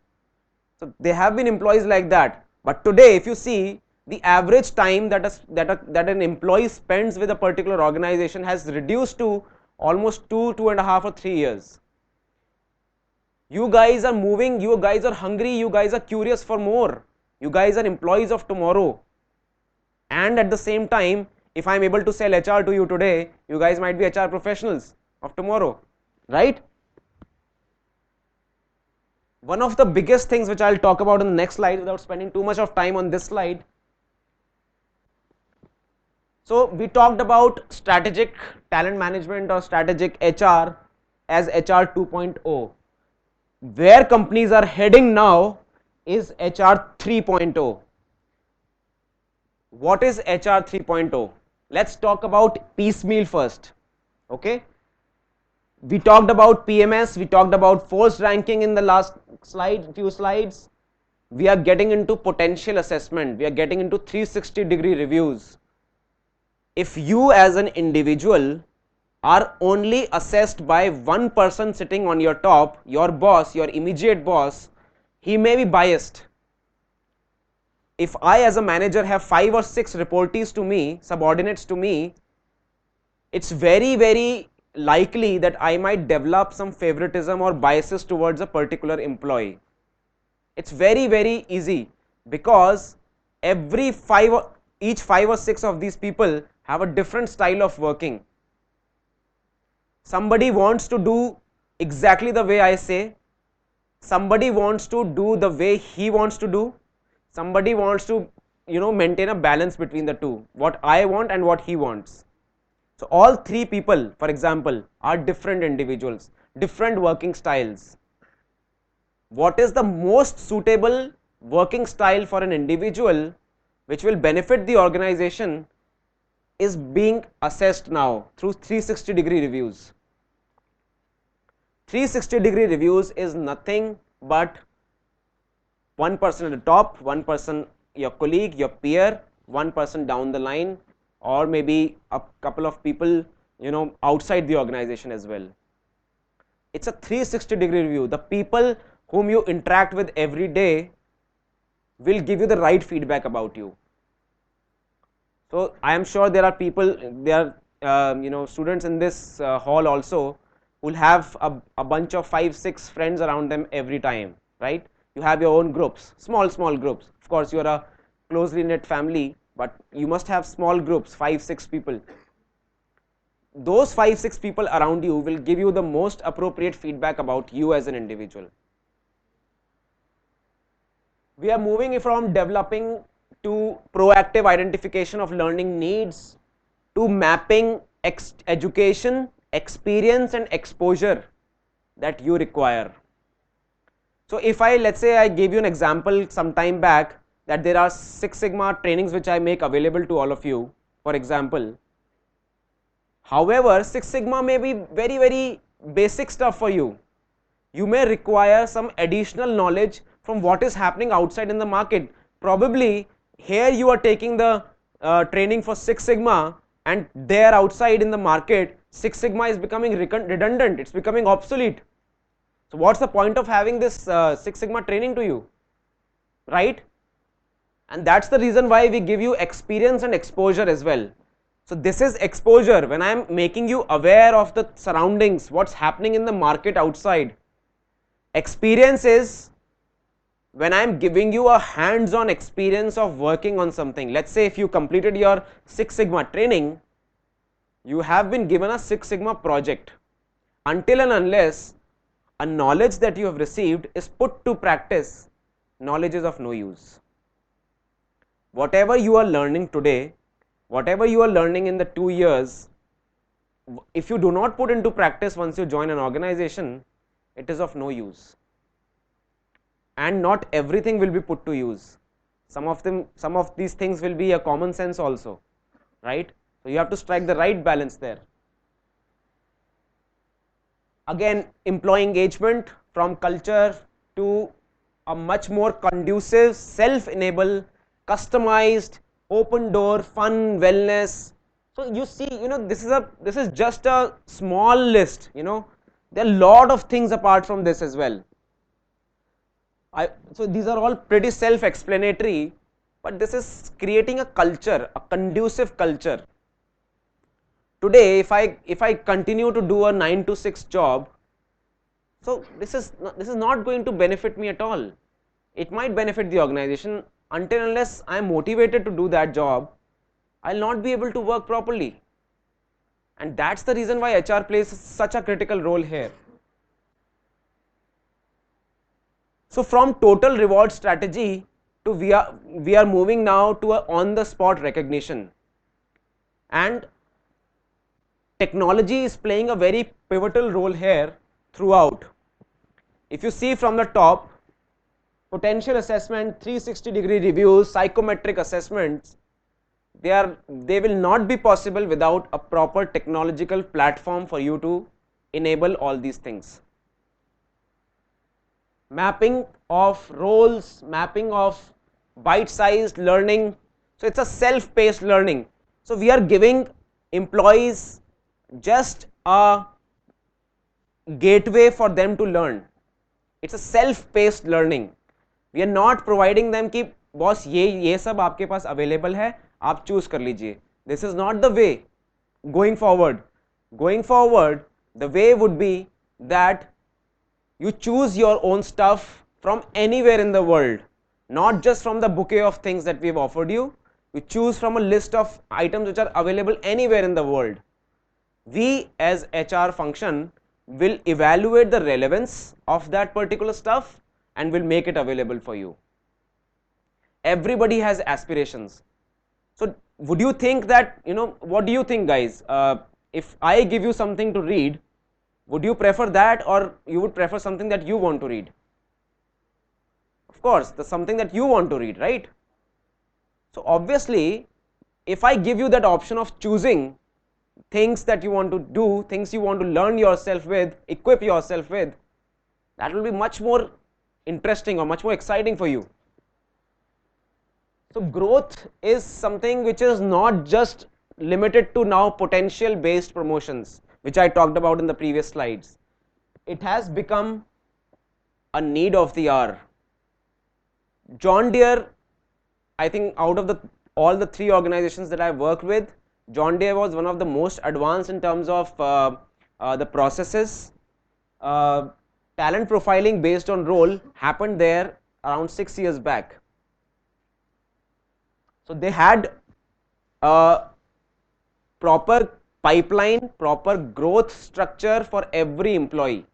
So they have been employees like that. But today, if you see, the average time that an employee spends with a particular organization has reduced to almost 2.5 or 3 years. You guys are moving, you guys are hungry, you guys are curious for more. You guys are employees of tomorrow. And at the same time, if I'm able to sell HR to you today, you guys might be HR professionals of tomorrow, right? One of the biggest things which I'll talk about in the next slide without spending too much of time on this slide. So we talked about strategic talent management or strategic HR as HR 2.0. Where companies are heading now is HR 3.0. What is HR 3.0? Let's talk about piecemeal first. Okay. We talked about PMS, we talked about forced ranking in the last few slides. We are getting into potential assessment. We are getting into 360-degree reviews. If you as an individual are only assessed by one person sitting on your top, your boss, your immediate boss, he may be biased. If I as a manager have 5 or 6 reportees to me, subordinates to me, it's very, very likely that I might develop some favoritism or biases towards a particular employee. It's very, very easy because each 5 or 6 of these people have a different style of working. Somebody wants to do exactly the way I say. Somebody wants to do the way he wants to do. Somebody wants to, maintain a balance between the two, what I want and what he wants. So all 3 people, for example, are different individuals, different working styles. What is the most suitable working style for an individual which will benefit the organization is being assessed now through 360-degree reviews. 360-degree reviews is nothing but one person at the top, one person your colleague, your peer, one person down the line, or maybe a couple of people, outside the organization as well. It's a 360-degree review. The people whom you interact with every day will give you the right feedback about you. So I am sure there are people, students in this hall also who will have a bunch of 5-6 friends around them every time, right? You have your own groups, small groups. Of course, you are a closely knit family, but you must have small groups, 5-6 people. Those 5-6 people around you will give you the most appropriate feedback about you as an individual. We are moving from developing to proactive identification of learning needs to mapping education, experience and exposure that you require. So if let's say I gave you an example some time back that there are 6 Sigma trainings which I make available to all of you, for example. However, 6 Sigma may be very, very basic stuff for you. You may require some additional knowledge from what is happening outside in the market. Probably here you are taking the training for 6 Sigma and there outside in the market 6 Sigma is becoming redundant, it's becoming obsolete. So what's the point of having this 6 Sigma training to you, right? And that's the reason why we give you experience and exposure as well. So this is exposure, when I am making you aware of the surroundings, what's happening in the market outside. Experience is when I am giving you a hands-on experience of working on something. Let's say if you completed your 6 Sigma training, you have been given a 6 Sigma project. Until and unless a knowledge that you have received is put to practice, knowledge is of no use. Whatever you are learning today, whatever you are learning in the 2 years, if you do not put into practice once you join an organization, it is of no use. And not everything will be put to use. Some of these things will be a common sense also, right? So you have to strike the right balance there. Again, employee engagement from culture to a much more conducive, self-enabled, customized, open door, fun, wellness. So you see, this is just a small list. There are a lot of things apart from this as well. So these are all pretty self-explanatory, but this is creating a culture, a conducive culture. Today, if I continue to do a 9 to 6 job, so this is not going to benefit me at all. It might benefit the organization. Until unless I am motivated to do that job, I will not be able to work properly. And that's the reason why HR plays such a critical role here. So from total reward strategy to we are moving now to a on the spot recognition, and technology is playing a very pivotal role here throughout. If you see from the top, potential assessment, 360-degree reviews, psychometric assessments, they will not be possible without a proper technological platform for you to enable all these things. Mapping of roles, mapping of bite-sized learning. So it's a self-paced learning. So we are giving employees just a gateway for them to learn. It's a self-paced learning. We are not providing them कि boss ये सब आपके पास available है, आप choose कर लीजिए. This is not the way. Going forward, the way would be that you choose your own stuff from anywhere in the world, not just from the bouquet of things that we've offered you. You choose from a list of items which are available anywhere in the world. We as HR function will evaluate the relevance of that particular stuff and will make it available for you. Everybody has aspirations. So would you think that, what do you think, guys? If I give you something to read, would you prefer that, or you would prefer something that you want to read? Of course, the something that you want to read, right? So obviously, if I give you that option of choosing things that you want to do, things you want to learn yourself with, equip yourself with, that will be much more interesting or much more exciting for you. So growth is something which is not just limited to now potential based promotions, which I talked about in the previous slides. It has become a need of the hour. John Deere, I think out of all the 3 organizations that I worked with, John Deere was one of the most advanced in terms of the processes. Talent profiling based on role happened there around 6 years back. So they had a proper pipeline, proper growth structure for every employee.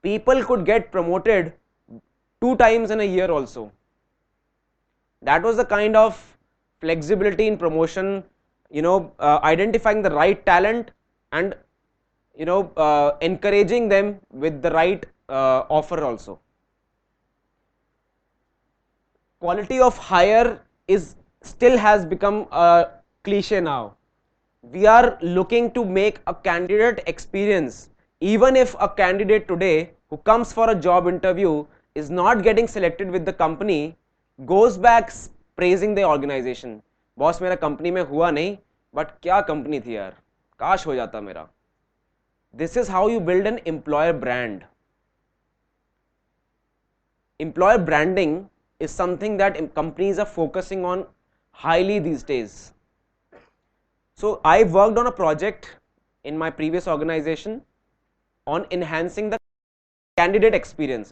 People could get promoted 2 times in a year also. That was the kind of flexibility in promotion, identifying the right talent and encouraging them with the right offer also. Quality of hire still has become a cliche now. We are looking to make a candidate experience. Even if a candidate today who comes for a job interview is not getting selected with the company, goes back praising the organization. Boss, मेरा company में हुआ नहीं, but क्या company थी यार, काश हो जाता मेरा. This is how you build an employer brand. Employer branding is something that companies are focusing on highly these days. So I worked on a project in my previous organization on enhancing the candidate experience,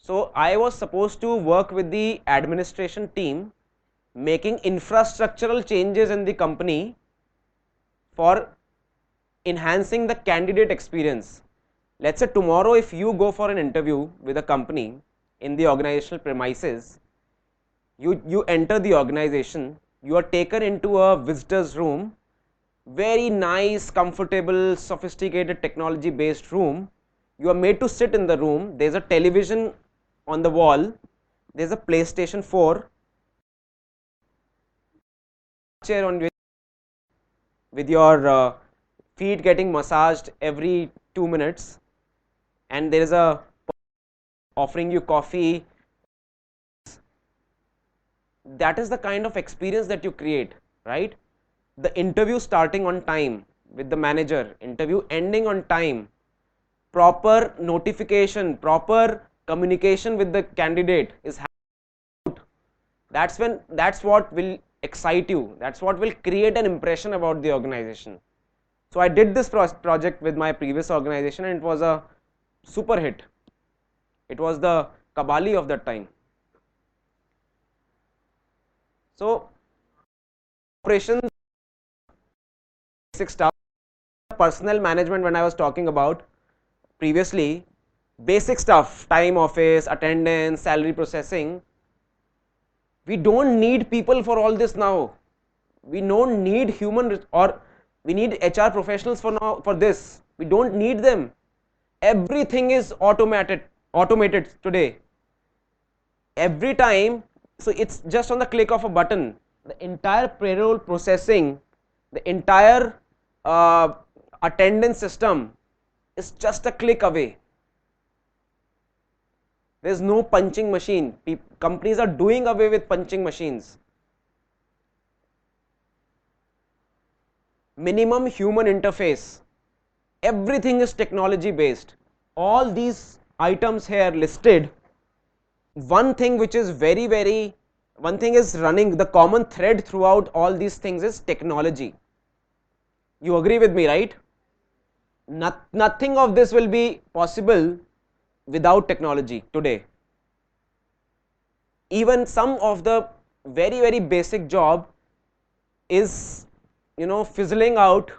So I was supposed to work with the administration team, making infrastructural changes in the company for enhancing the candidate experience. Let's say tomorrow if you go for an interview with a company in the organizational premises, you enter the organization, you are taken into a visitor's room, very nice, comfortable, sophisticated technology based room. You are made to sit in the room, there's a television on the wall, there's a PlayStation 4 chair on which with your feet getting massaged every 2 minutes, and there is a offering you coffee. That is the kind of experience that you create, right? The interview starting on time with the manager, interview ending on time, proper notification, proper communication with the candidate is happening. That's what will excite you, that's what will create an impression about the organization. So I did this project with my previous organization and it was a super hit. It was the Kabali of that time. So operations, basic stuff, personnel management, when I was talking about previously, basic stuff, time office, attendance, salary processing, we don't need people for all this now. We don't need or we need HR professionals for now for this. We don't need them. Everything is automated today. Every time, so it's just on the click of a button. The entire payroll processing, the entire attendance system is just a click away. There is no punching machine. Companies are doing away with punching machines. Minimum human interface. Everything is technology based. All these items here listed, one thing which is one thing is running, the common thread throughout all these things is technology. You agree with me, right? Nothing of this will be possible without technology today. Even some of the very basic job is fizzling out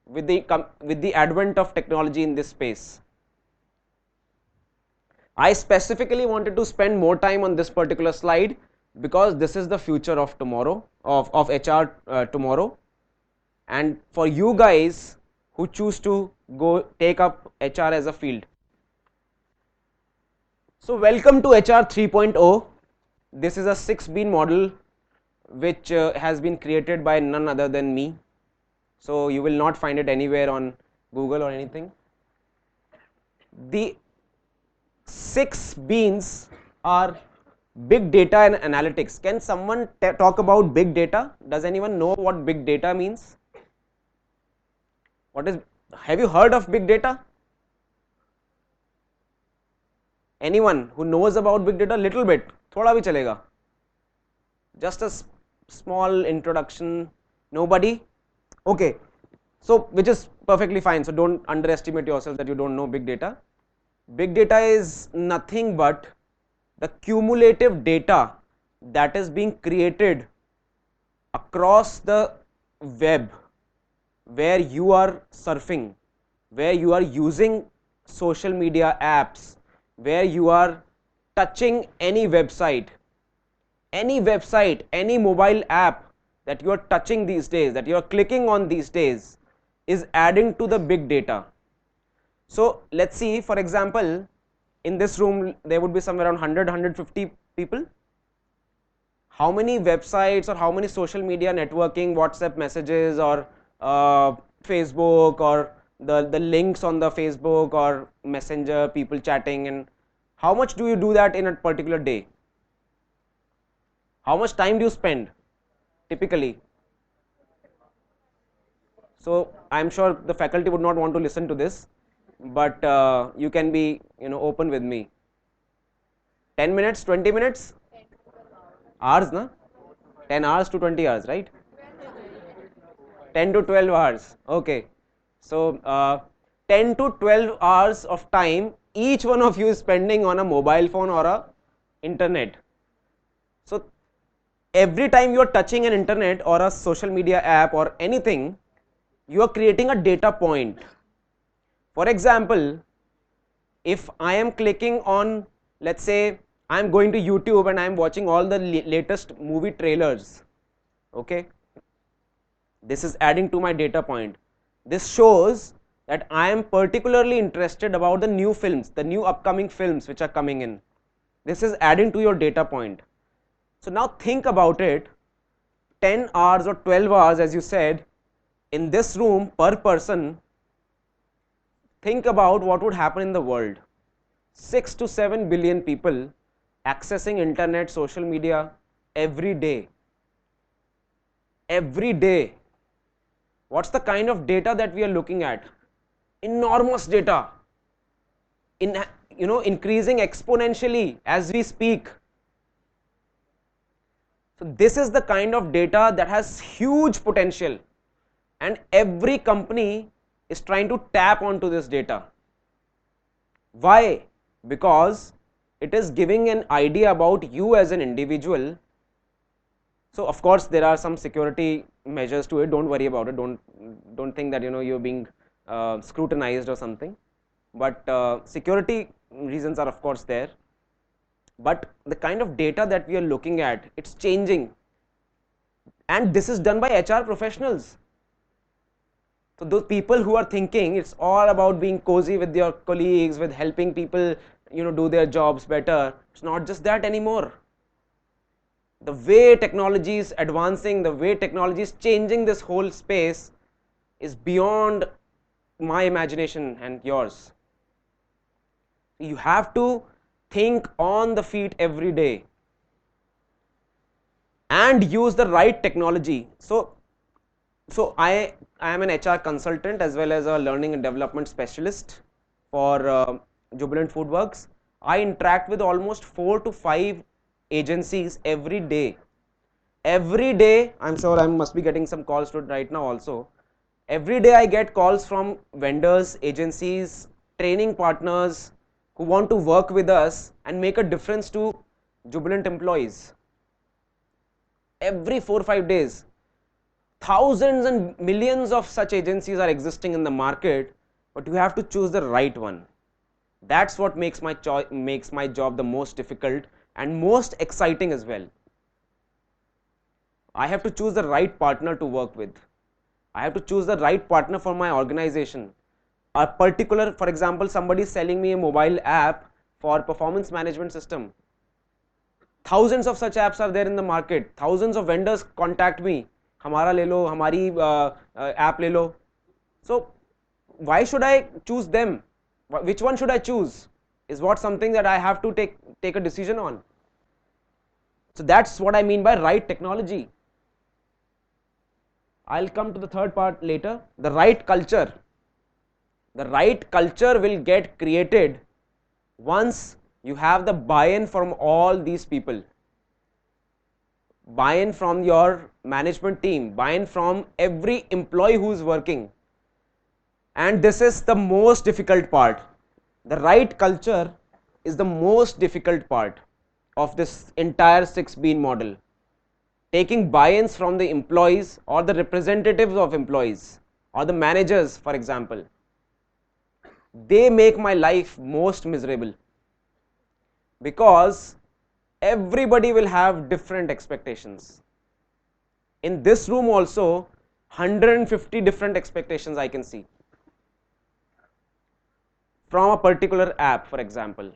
with the advent of technology in this space. I specifically wanted to spend more time on this particular slide because this is the future of tomorrow, of HR tomorrow, and for you guys who choose to go take up HR as a field. So welcome to HR 3.0. This is a 6-bean model which has been created by none other than me. So you will not find it anywhere on Google or anything. The 6 beans are big data and analytics. Can someone talk about big data? Does anyone know what big data means? Have you heard of big data? Anyone who knows about big data? Little bit, thoda bhi chalega. Just a small introduction. Nobody? Okay. So which is perfectly fine. So don't underestimate yourself that you don't know big data. Big data is nothing but the cumulative data that is being created across the web, where you are surfing, where you are using social media apps, where you are touching any website, any mobile app that you are touching these days, that you are clicking on these days, is adding to the big data. So let's see, for example, in this room there would be somewhere around 100-150 people. How many websites or how many social media networking, WhatsApp messages or Facebook or the links on the Facebook or Messenger, people chatting, and how much do you do that in a particular day? How much time do you spend typically? So I'm sure the faculty would not want to listen to this, but you can be open with me. 10 minutes, 20 minutes? Hours, na? 10 hours to 20 hours, right? 10 to 12 hours. Okay. So 10 to 12 hours of time each one of you is spending on a mobile phone or a internet. So every time you are touching an internet or a social media app or anything, You are creating a data point. For example, if I am clicking on, let's say I am going to YouTube and I am watching all the latest movie trailers, okay, this is adding to my data point. This shows that I am particularly interested about the new films, the new upcoming films which are coming in. This is adding to your data point. So now think about it, 10 hours or 12 hours as you said in this room per person. Think about what would happen in the world. 6 to 7 billion people accessing internet, social media every day. Every day. What's the kind of data that we are looking at? Enormous data. Increasing exponentially as we speak. So this is the kind of data that has huge potential, and every company is trying to tap onto this data. Why? Because it is giving an idea about you as an individual. So of course there are some security measures to it, don't worry about it, don't think that you're being scrutinized or something, but security reasons are of course there. But the kind of data that we are looking at, it's changing, and this is done by HR professionals. So those people who are thinking it's all about being cozy with your colleagues, with helping people do their jobs better, it's not just that anymore. The way technology is advancing, the way technology is changing this whole space is beyond my imagination and yours. You have to think on the feet every day and use the right technology. So I am an HR consultant as well as a learning and development specialist for Jubilant Foodworks. I interact with almost 4 to 5 agencies every day. Every day, I'm sure I must be getting some calls to it right now also. Every day I get calls from vendors, agencies, training partners who want to work with us and make a difference to Jubilant employees. Every 4 or 5 days. Thousands and millions of such agencies are existing in the market, but you have to choose the right one. That's what makes my job the most difficult and most exciting as well. I have to choose the right partner to work with. I have to choose the right partner for my organization. A particular, for example, somebody is selling me a mobile app for performance management system. Thousands of such apps are there in the market. Thousands of vendors contact me. हमारा ले लो, हमारी app ले लो. So why should I choose them? Which one should I choose? Is what something that I have to take a decision on. So that's what I mean by right technology. I'll come to the third part later. The right culture. The right culture will get created once you have the buy-in from all these people. Buy-in from your management team, buy-in from every employee who is working. And this is the most difficult part. The right culture is the most difficult part of this entire 6-bean model. Taking buy-ins from the employees or the representatives of employees or the managers, for example, they make my life most miserable, because everybody will have different expectations. In this room also, 150 different expectations I can see from a particular app, for example.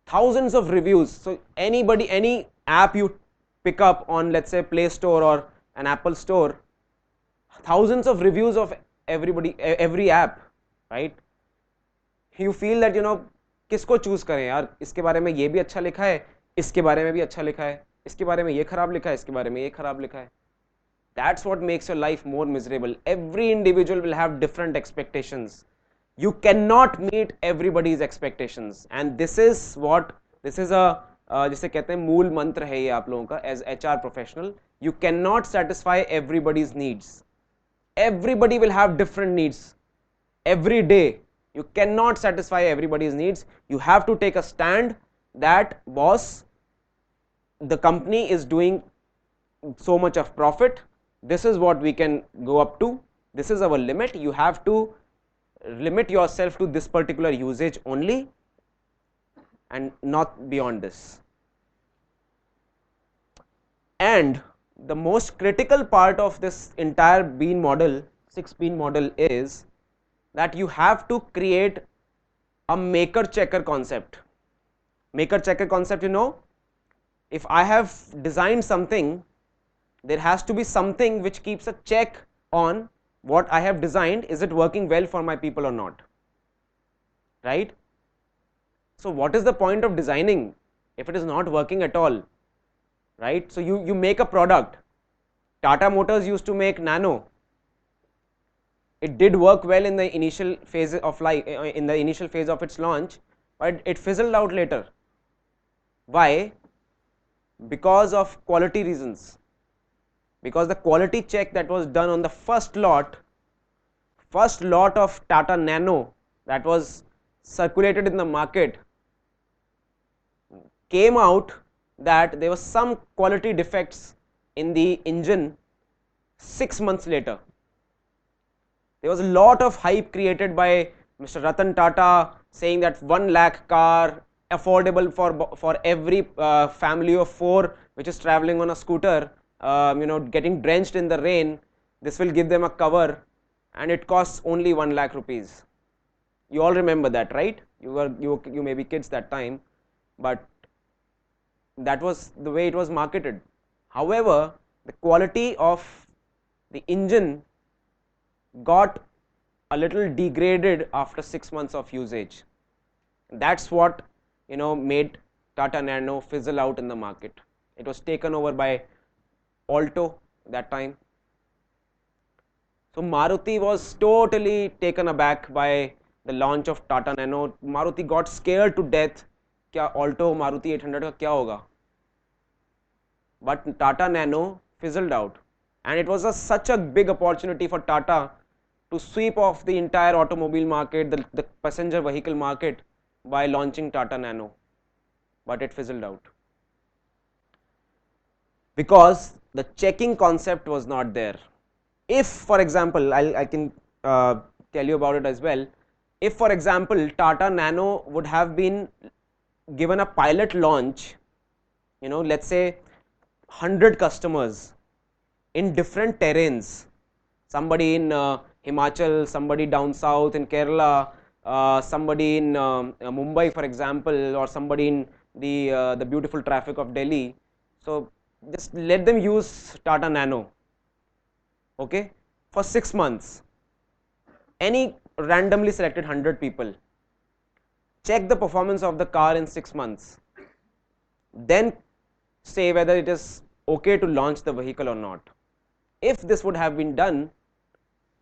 Thousands of reviews. So any app you pick up on, let's say Play Store or an Apple Store, thousands of reviews of every app, right? You feel that किसको choose करें यार, इसके बारे में ये भी अच्छा लिखा है, इसके बारे में भी अच्छा लिखा है, इसके बारे में ये खराब लिखा है, इसके बारे में ये खराब लिखा है. That's what makes your life more miserable. Every individual will have different expectations. You cannot meet everybody's expectations, and this is a जिसे कहते हैं मूल मंत्र है ये आप लोगों का as HR professional. You cannot satisfy everybody's needs. Everybody will have different needs every day. You cannot satisfy everybody's needs. You have to take a stand that, boss, the company is doing so much of profit. This is what we can go up to. this is our limit, you have to limit yourself to this particular usage only and not beyond this. And the most critical part of this entire bean model, 6 bean model, is that you have to create a maker checker concept. Maker checker concept, you know, if I have designed something, there has to be something which keeps a check on what I have designed, is it working well for my people or not, right? So what is the point of designing if it is not working at all, right? So you make a product. Tata Motors used to make Nano. It did work well in the initial phase of life, in the initial phase of its launch, but it fizzled out later. Why? Because of quality reasons. Because the quality check that was done on the first lot of Tata Nano that was circulated in the market, came out that there was some quality defects in the engine 6 months later. There was a lot of hype created by Mr. Ratan Tata saying that 1 lakh car, affordable for every family of 4 which is traveling on a scooter, getting drenched in the rain, this will give them a cover, and it costs only 1 lakh rupees. You all remember that, right? You may be kids that time, but that was the way it was marketed. However, the quality of the engine got a little degraded after 6 months of usage. That's what made Tata Nano fizzle out in the market. It was taken over by Alto that time. So Maruti was totally taken aback by the launch of Tata Nano. Maruti got scared to death. Kya Alto Maruti 800 ka kya hoga? But Tata Nano fizzled out, and it was such a big opportunity for Tata to sweep off the entire automobile market, the passenger vehicle market, by launching Tata Nano, but it fizzled out because the checking concept was not there. If, for example, I can tell you about it as well. If, for example, Tata Nano would have been given a pilot launch, let's say 100 customers in different terrains, somebody in Himachal, somebody down south in Kerala, somebody in Mumbai, for example, or somebody in the beautiful traffic of Delhi. So just let them use Tata Nano, okay, for 6 months. Any randomly selected 100 people, check the performance of the car in 6 months, then say whether it is okay to launch the vehicle or not. If this would have been done,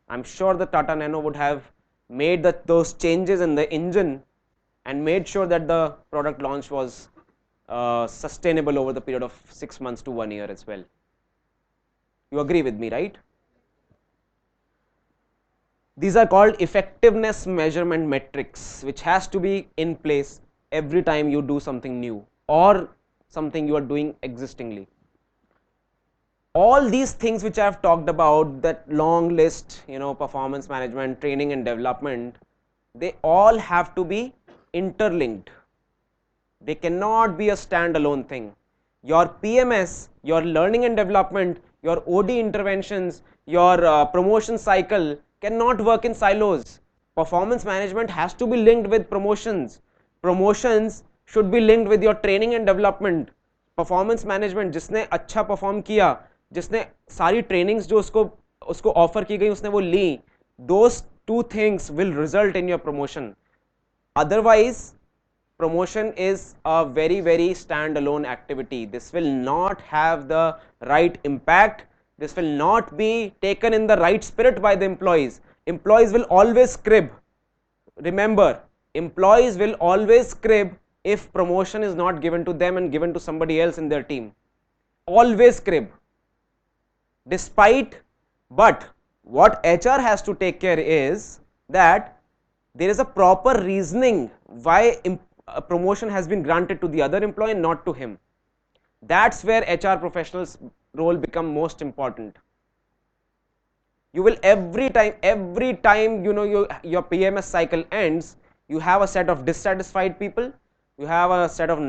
I'm sure the Tata Nano would have made those changes in the engine and made sure that the product launch was sustainable over the period of 6 months to 1 year as well. You agree with me, right? These are called effectiveness measurement metrics, which has to be in place every time you do something new or something you are doing existingly. All these things which I have talked about, that long list, performance management, training and development, they all have to be interlinked. They cannot be a standalone thing. Your PMS, your learning and development, your OD interventions, your promotion cycle cannot work in silos. Performance management has to be linked with promotions. Promotions should be linked with your training and development. Performance management, जिसने अच्छा perform किया, जिसने सारी trainings जो उसको offer की गई उसने वो ली, those two things will result in your promotion. Otherwise, promotion is a very, very standalone activity. This will not have the right impact. This will not be taken in the right spirit by the employees. Employees will always crib. Remember, employees will always crib if promotion is not given to them and given to somebody else in their team. Always crib. But what HR has to take care is that there is a proper reasoning why a promotion has been granted to the other employee and not to him. That's where HR professionals' role become most important. You will every time your PMS cycle ends, you have a set of dissatisfied people, you have a set of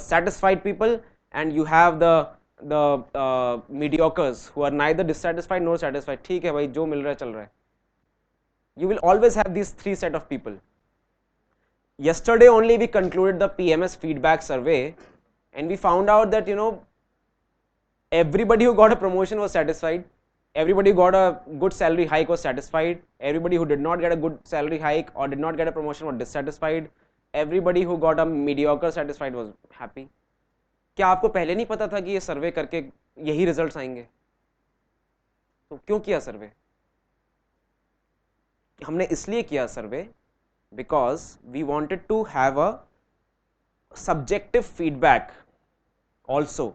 satisfied people, and you have the mediocres who are neither dissatisfied nor satisfied. ठीक है भाई, जो मिल रहा है चल रहा है. You will always have these three set of people. Yesterday only we concluded the PMS feedback survey, and we found out that everybody who got a promotion was satisfied, everybody who got a good salary hike was satisfied, everybody who did not get a good salary hike or did not get a promotion was dissatisfied, everybody who got a mediocre satisfied was happy. क्या आपको पहले नहीं पता था कि ये सर्वे करके यही रिजल्ट्स आएंगे? तो क्यों किया सर्वे? हमने इसलिए किया सर्वे because we wanted to have a subjective feedback also.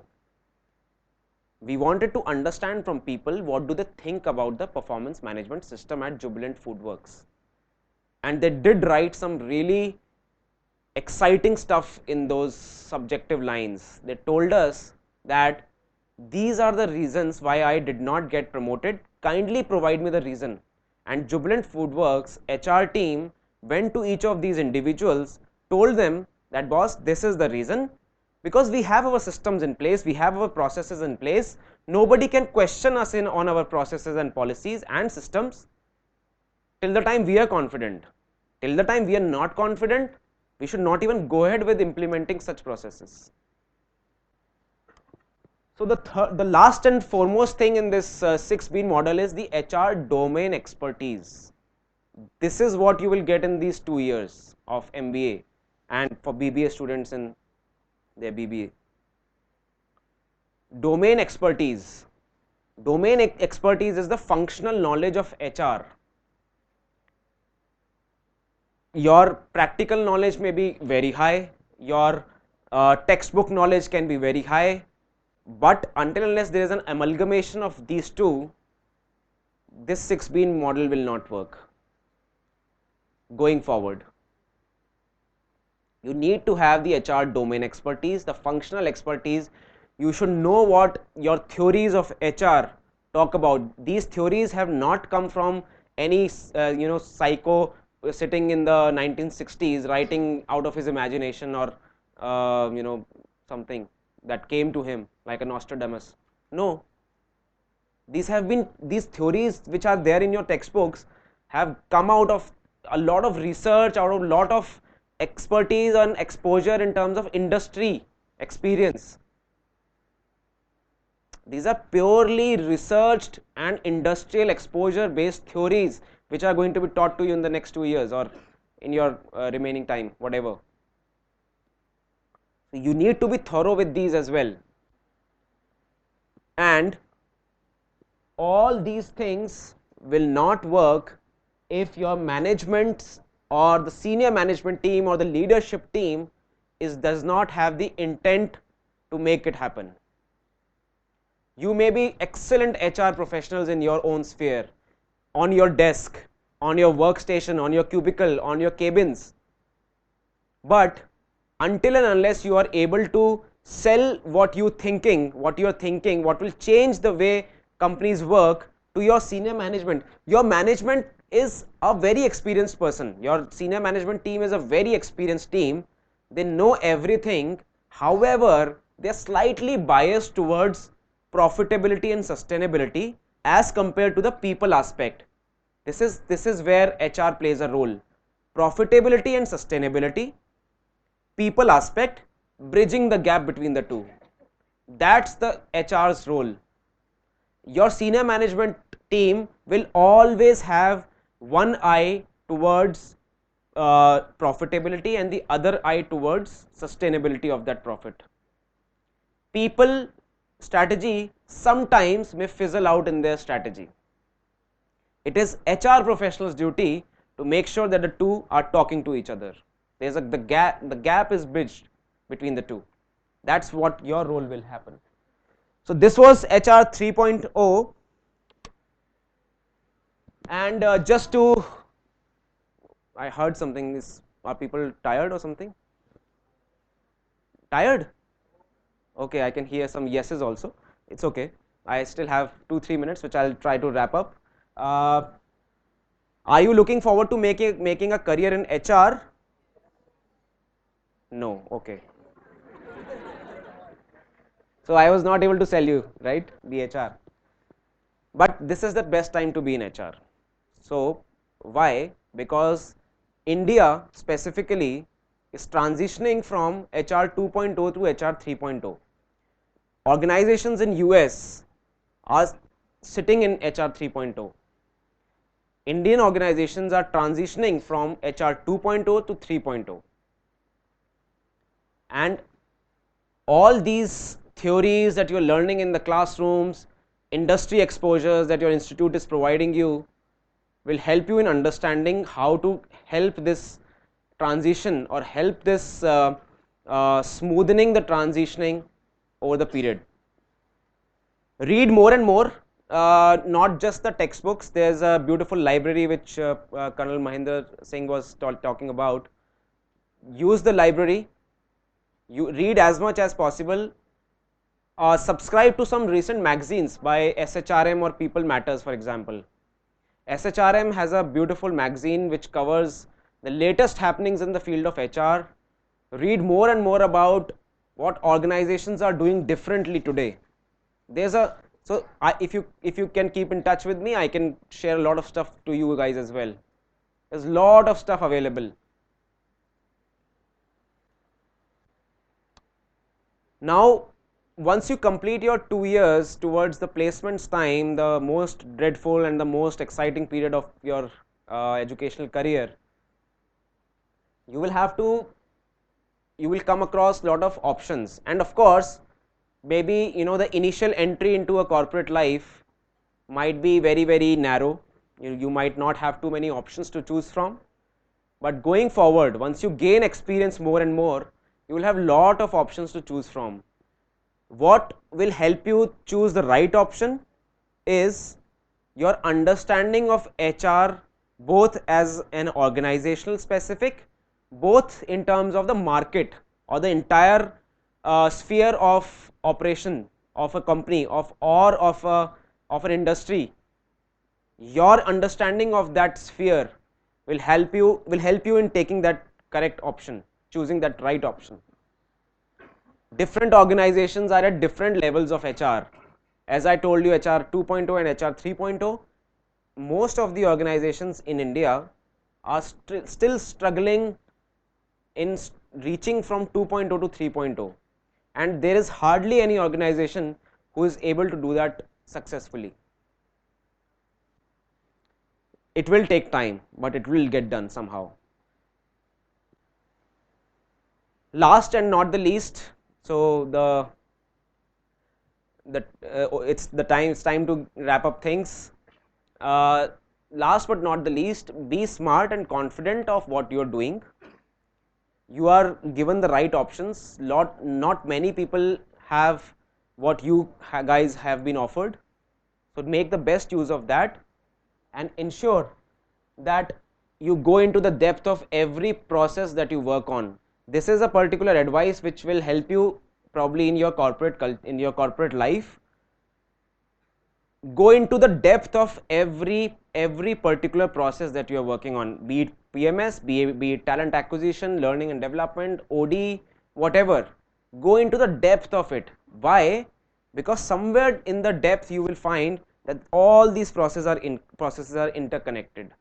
We wanted to understand from people what do they think about the performance management system at Jubilant Foodworks, and they did write some really exciting stuff in those subjective lines. They told us that these are the reasons why I did not get promoted, kindly provide me the reason. And Jubilant Foodworks HR team went to each of these individuals, told them that boss, this is the reason, because we have our systems in place, we have our processes in place, nobody can question us on our processes and policies and systems till the time we are confident. Till the time we are not confident, we should not even go ahead with implementing such processes. So the last and foremost thing in this 6B model is the HR domain expertise. This is what you will get in these 2 years of MBA and for BBA students in their BBA. Domain expertise. Domain expertise is the functional knowledge of HR. Your practical knowledge may be very high, your textbook knowledge can be very high, but until unless there is an amalgamation of these two, this 6B model will not work going forward. You need to have the HR domain expertise, the functional expertise. You should know what your theories of HR talk about. These theories have not come from any psycho sitting in the 1960s writing out of his imagination, or something that came to him like a Nostradamus. No, these theories which are there in your textbooks have come out of a lot of research, out of a lot of expertise and exposure in terms of industry experience. These are purely researched and industrial exposure based theories which are going to be taught to you in the next 2 years or in your remaining time, whatever. So you need to be thorough with these as well. And all these things will not work if your management or the senior management team or the leadership team does not have the intent to make it happen. You may be excellent HR professionals in your own sphere, on your desk, on your workstation, on your cubicle, on your cabins, but until and unless you are able to sell what you're thinking, what will change the way companies work to your senior management. Your management is a very experienced person. Your senior management team is a very experienced team. They know everything. However, they are slightly biased towards profitability and sustainability as compared to the people aspect. This is where HR plays a role. Profitability and sustainability, people aspect, bridging the gap between the two. That's the HR's role. Your senior management team will always have one eye towards profitability and the other eye towards sustainability of that profit. People strategy sometimes may fizzle out in their strategy. It is HR professionals' duty to make sure that the two are talking to each other. The gap is bridged between the two. That's what your role will happen. So this was HR 3.0, and just to, I heard something, are people tired or something? Tired? Okay, I can hear some yeses also. It's okay. I still have 2-3 minutes which I'll try to wrap up. Uh, are you looking forward to making a career in HR? No. Okay. So I was not able to sell you, right, the HR. But this is the best time to be in HR. So why? Because India specifically is transitioning from HR 2.0 to HR 3.0. Organizations in US are sitting in HR 3.0. Indian organizations are transitioning from HR 2.0 to 3.0. And all these theories that you're learning in the classrooms, industry exposures that your institute is providing you, will help you in understanding how to help this transition or help this smoothening the transitioning over the period. Read more and more, not just the textbooks. There's a beautiful library which Colonel Mahinder Singh was talking about. Use the library. You read as much as possible. Subscribe to some recent magazines by SHRM or People Matters, for example. SHRM has a beautiful magazine which covers the latest happenings in the field of HR. Read more and more about what organizations are doing differently today. There's a if you can keep in touch with me, I can share a lot of stuff to you guys as well. There's a lot of stuff available. Now, once you complete your 2 years towards the placements time, the most dreadful and the most exciting period of your educational career, you will come across a lot of options. And of course, maybe the initial entry into a corporate life might be very narrow. You might not have too many options to choose from. But going forward, once you gain experience more and more, you will have a lot of options to choose from. What will help you choose the right option is your understanding of HR, both as an organizational specific, both in terms of the market or the entire sphere of operation of a company or of an industry. Your understanding of that sphere will help you in taking that correct option, choosing that right option. Different organizations are at different levels of HR. As I told you, HR 2.0 and HR 3.0, most of the organizations in India are still struggling in reaching from 2.0 to 3.0, and there is hardly any organization who is able to do that successfully. It will take time, but it will get done somehow. Last and not the least, so it's time to wrap up things. Last but not the least, be smart and confident of what you're doing. You are given the right options. Not many people have what you guys have been offered, so make the best use of that and ensure that you go into the depth of every process that you work on. This is a particular advice which will help you probably in your corporate life. Go into the depth of every particular process that you are working on, be it PMS, be it talent acquisition, learning and development, OD, whatever. Go into the depth of it. Why? Because somewhere in the depth you will find that all these processes are interconnected.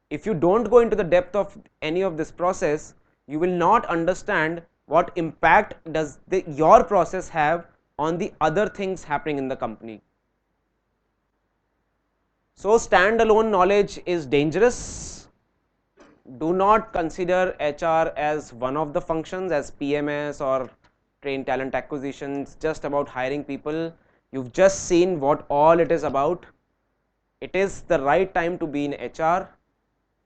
If you don't go into the depth of any of this process, you will not understand what impact does your process have on the other things happening in the company. So standalone knowledge is dangerous. Do not consider HR as one of the functions, as PMS or train talent acquisition. It's just about hiring people. You've just seen what all it is about. It is the right time to be in HR.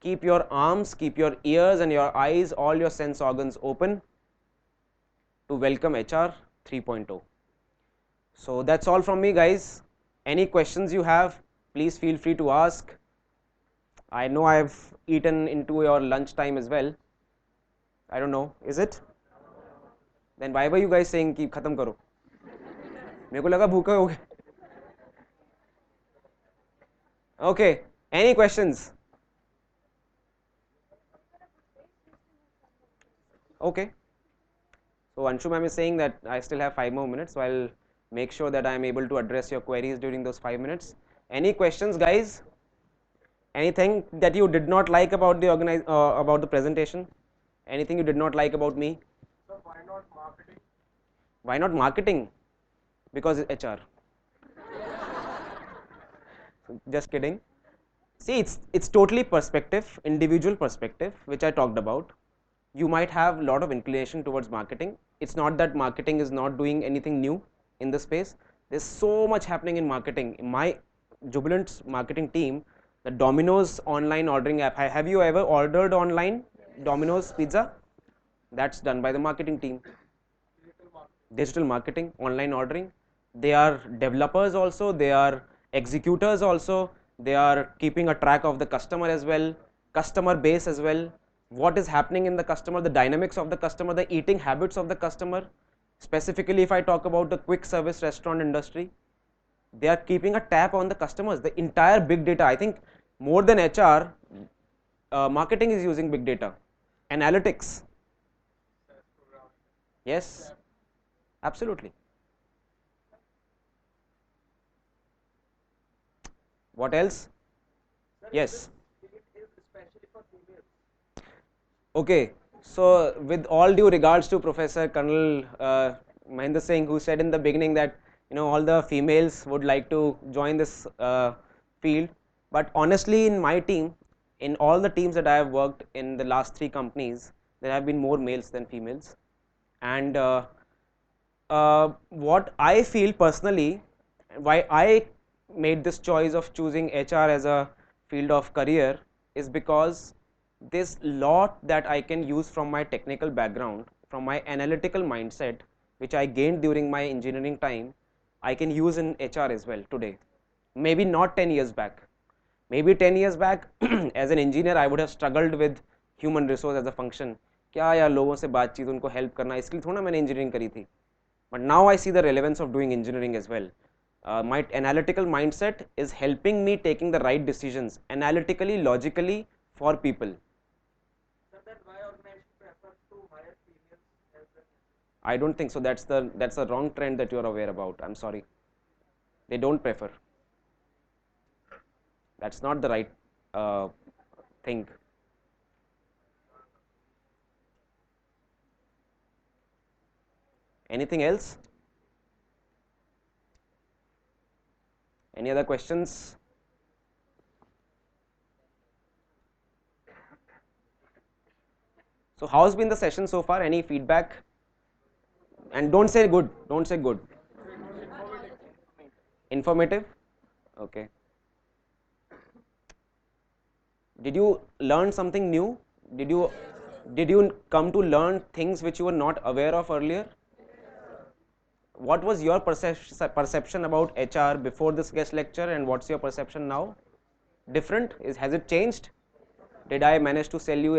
Keep your arms, keep your ears and your eyes, all your sense organs open to welcome HR 3.0. So that's all from me, guys. Any questions you have, please feel free to ask. I know I've eaten into your lunch time as well. I don't know, is it? Then why were you guys saying कि खत्म करो? मेरे को लगा भूखे हो गए. Okay. Any questions? Okay. So Anshu ma'am is saying that I still have 5 more minutes, so I'll make sure that I am able to address your queries during those 5 minutes. Any questions, guys? Anything that you did not like about the about the presentation? Anything you did not like about me? So why not marketing? Why not marketing? Because it's HR. Just kidding. See, it's totally perspective, individual perspective, which I talked about. You might have a lot of inclination towards marketing. It's not that marketing is not doing anything new in the space. There's so much happening in marketing. In my Jubilant's marketing team, the Domino's online ordering app. Have you ever ordered online Domino's pizza? That's done by the marketing team. Digital marketing, online ordering. They are developers also, they are executors also, they are keeping a track of the customer as well, customer base as well, what is happening in the customer, the dynamics of the customer, the eating habits of the customer. Specifically, if I talk about the quick service restaurant industry, they are keeping a tab on the customers, the entire big data. I think more than HR, marketing is using big data, analytics. Yes, absolutely. What else? Yes. It is especially for females. Okay. So, with all due regards to Professor Colonel Mahendra Singh, who said in the beginning that all the females would like to join this field, but honestly, in my team, in all the teams that I have worked in the last 3 companies, there have been more males than females, and what I feel personally, why I made this choice of choosing HR as a field of career is because there's lot that I can use from my technical background, from my analytical mindset, which I gained during my engineering time, I can use in HR as well today. Maybe not 10 years back. Maybe 10 years back, as an engineer, I would have struggled with human resource as a function. क्या यार लोगों से बातचीत उनको help करना, इसलिए थोड़ा मैंने इंजीनियरिंग करी थी. But now I see the relevance of doing engineering as well. My analytical mindset is helping me taking the right decisions analytically, logically for people. So then why organization prefers to hire females as well? I don't think so. That's the wrong trend that you are aware about. I'm sorry. They don't prefer. That's not the right thing. Anything else? Any other questions? So how's been the session so far? Any feedback? And don't say good. Don't say good. Informative? Okay. Did you learn something new? Did you come to learn things which you were not aware of earlier? What was your perception about HR before this guest lecture, and what's your perception now? Different? Has it changed? Did I manage to sell you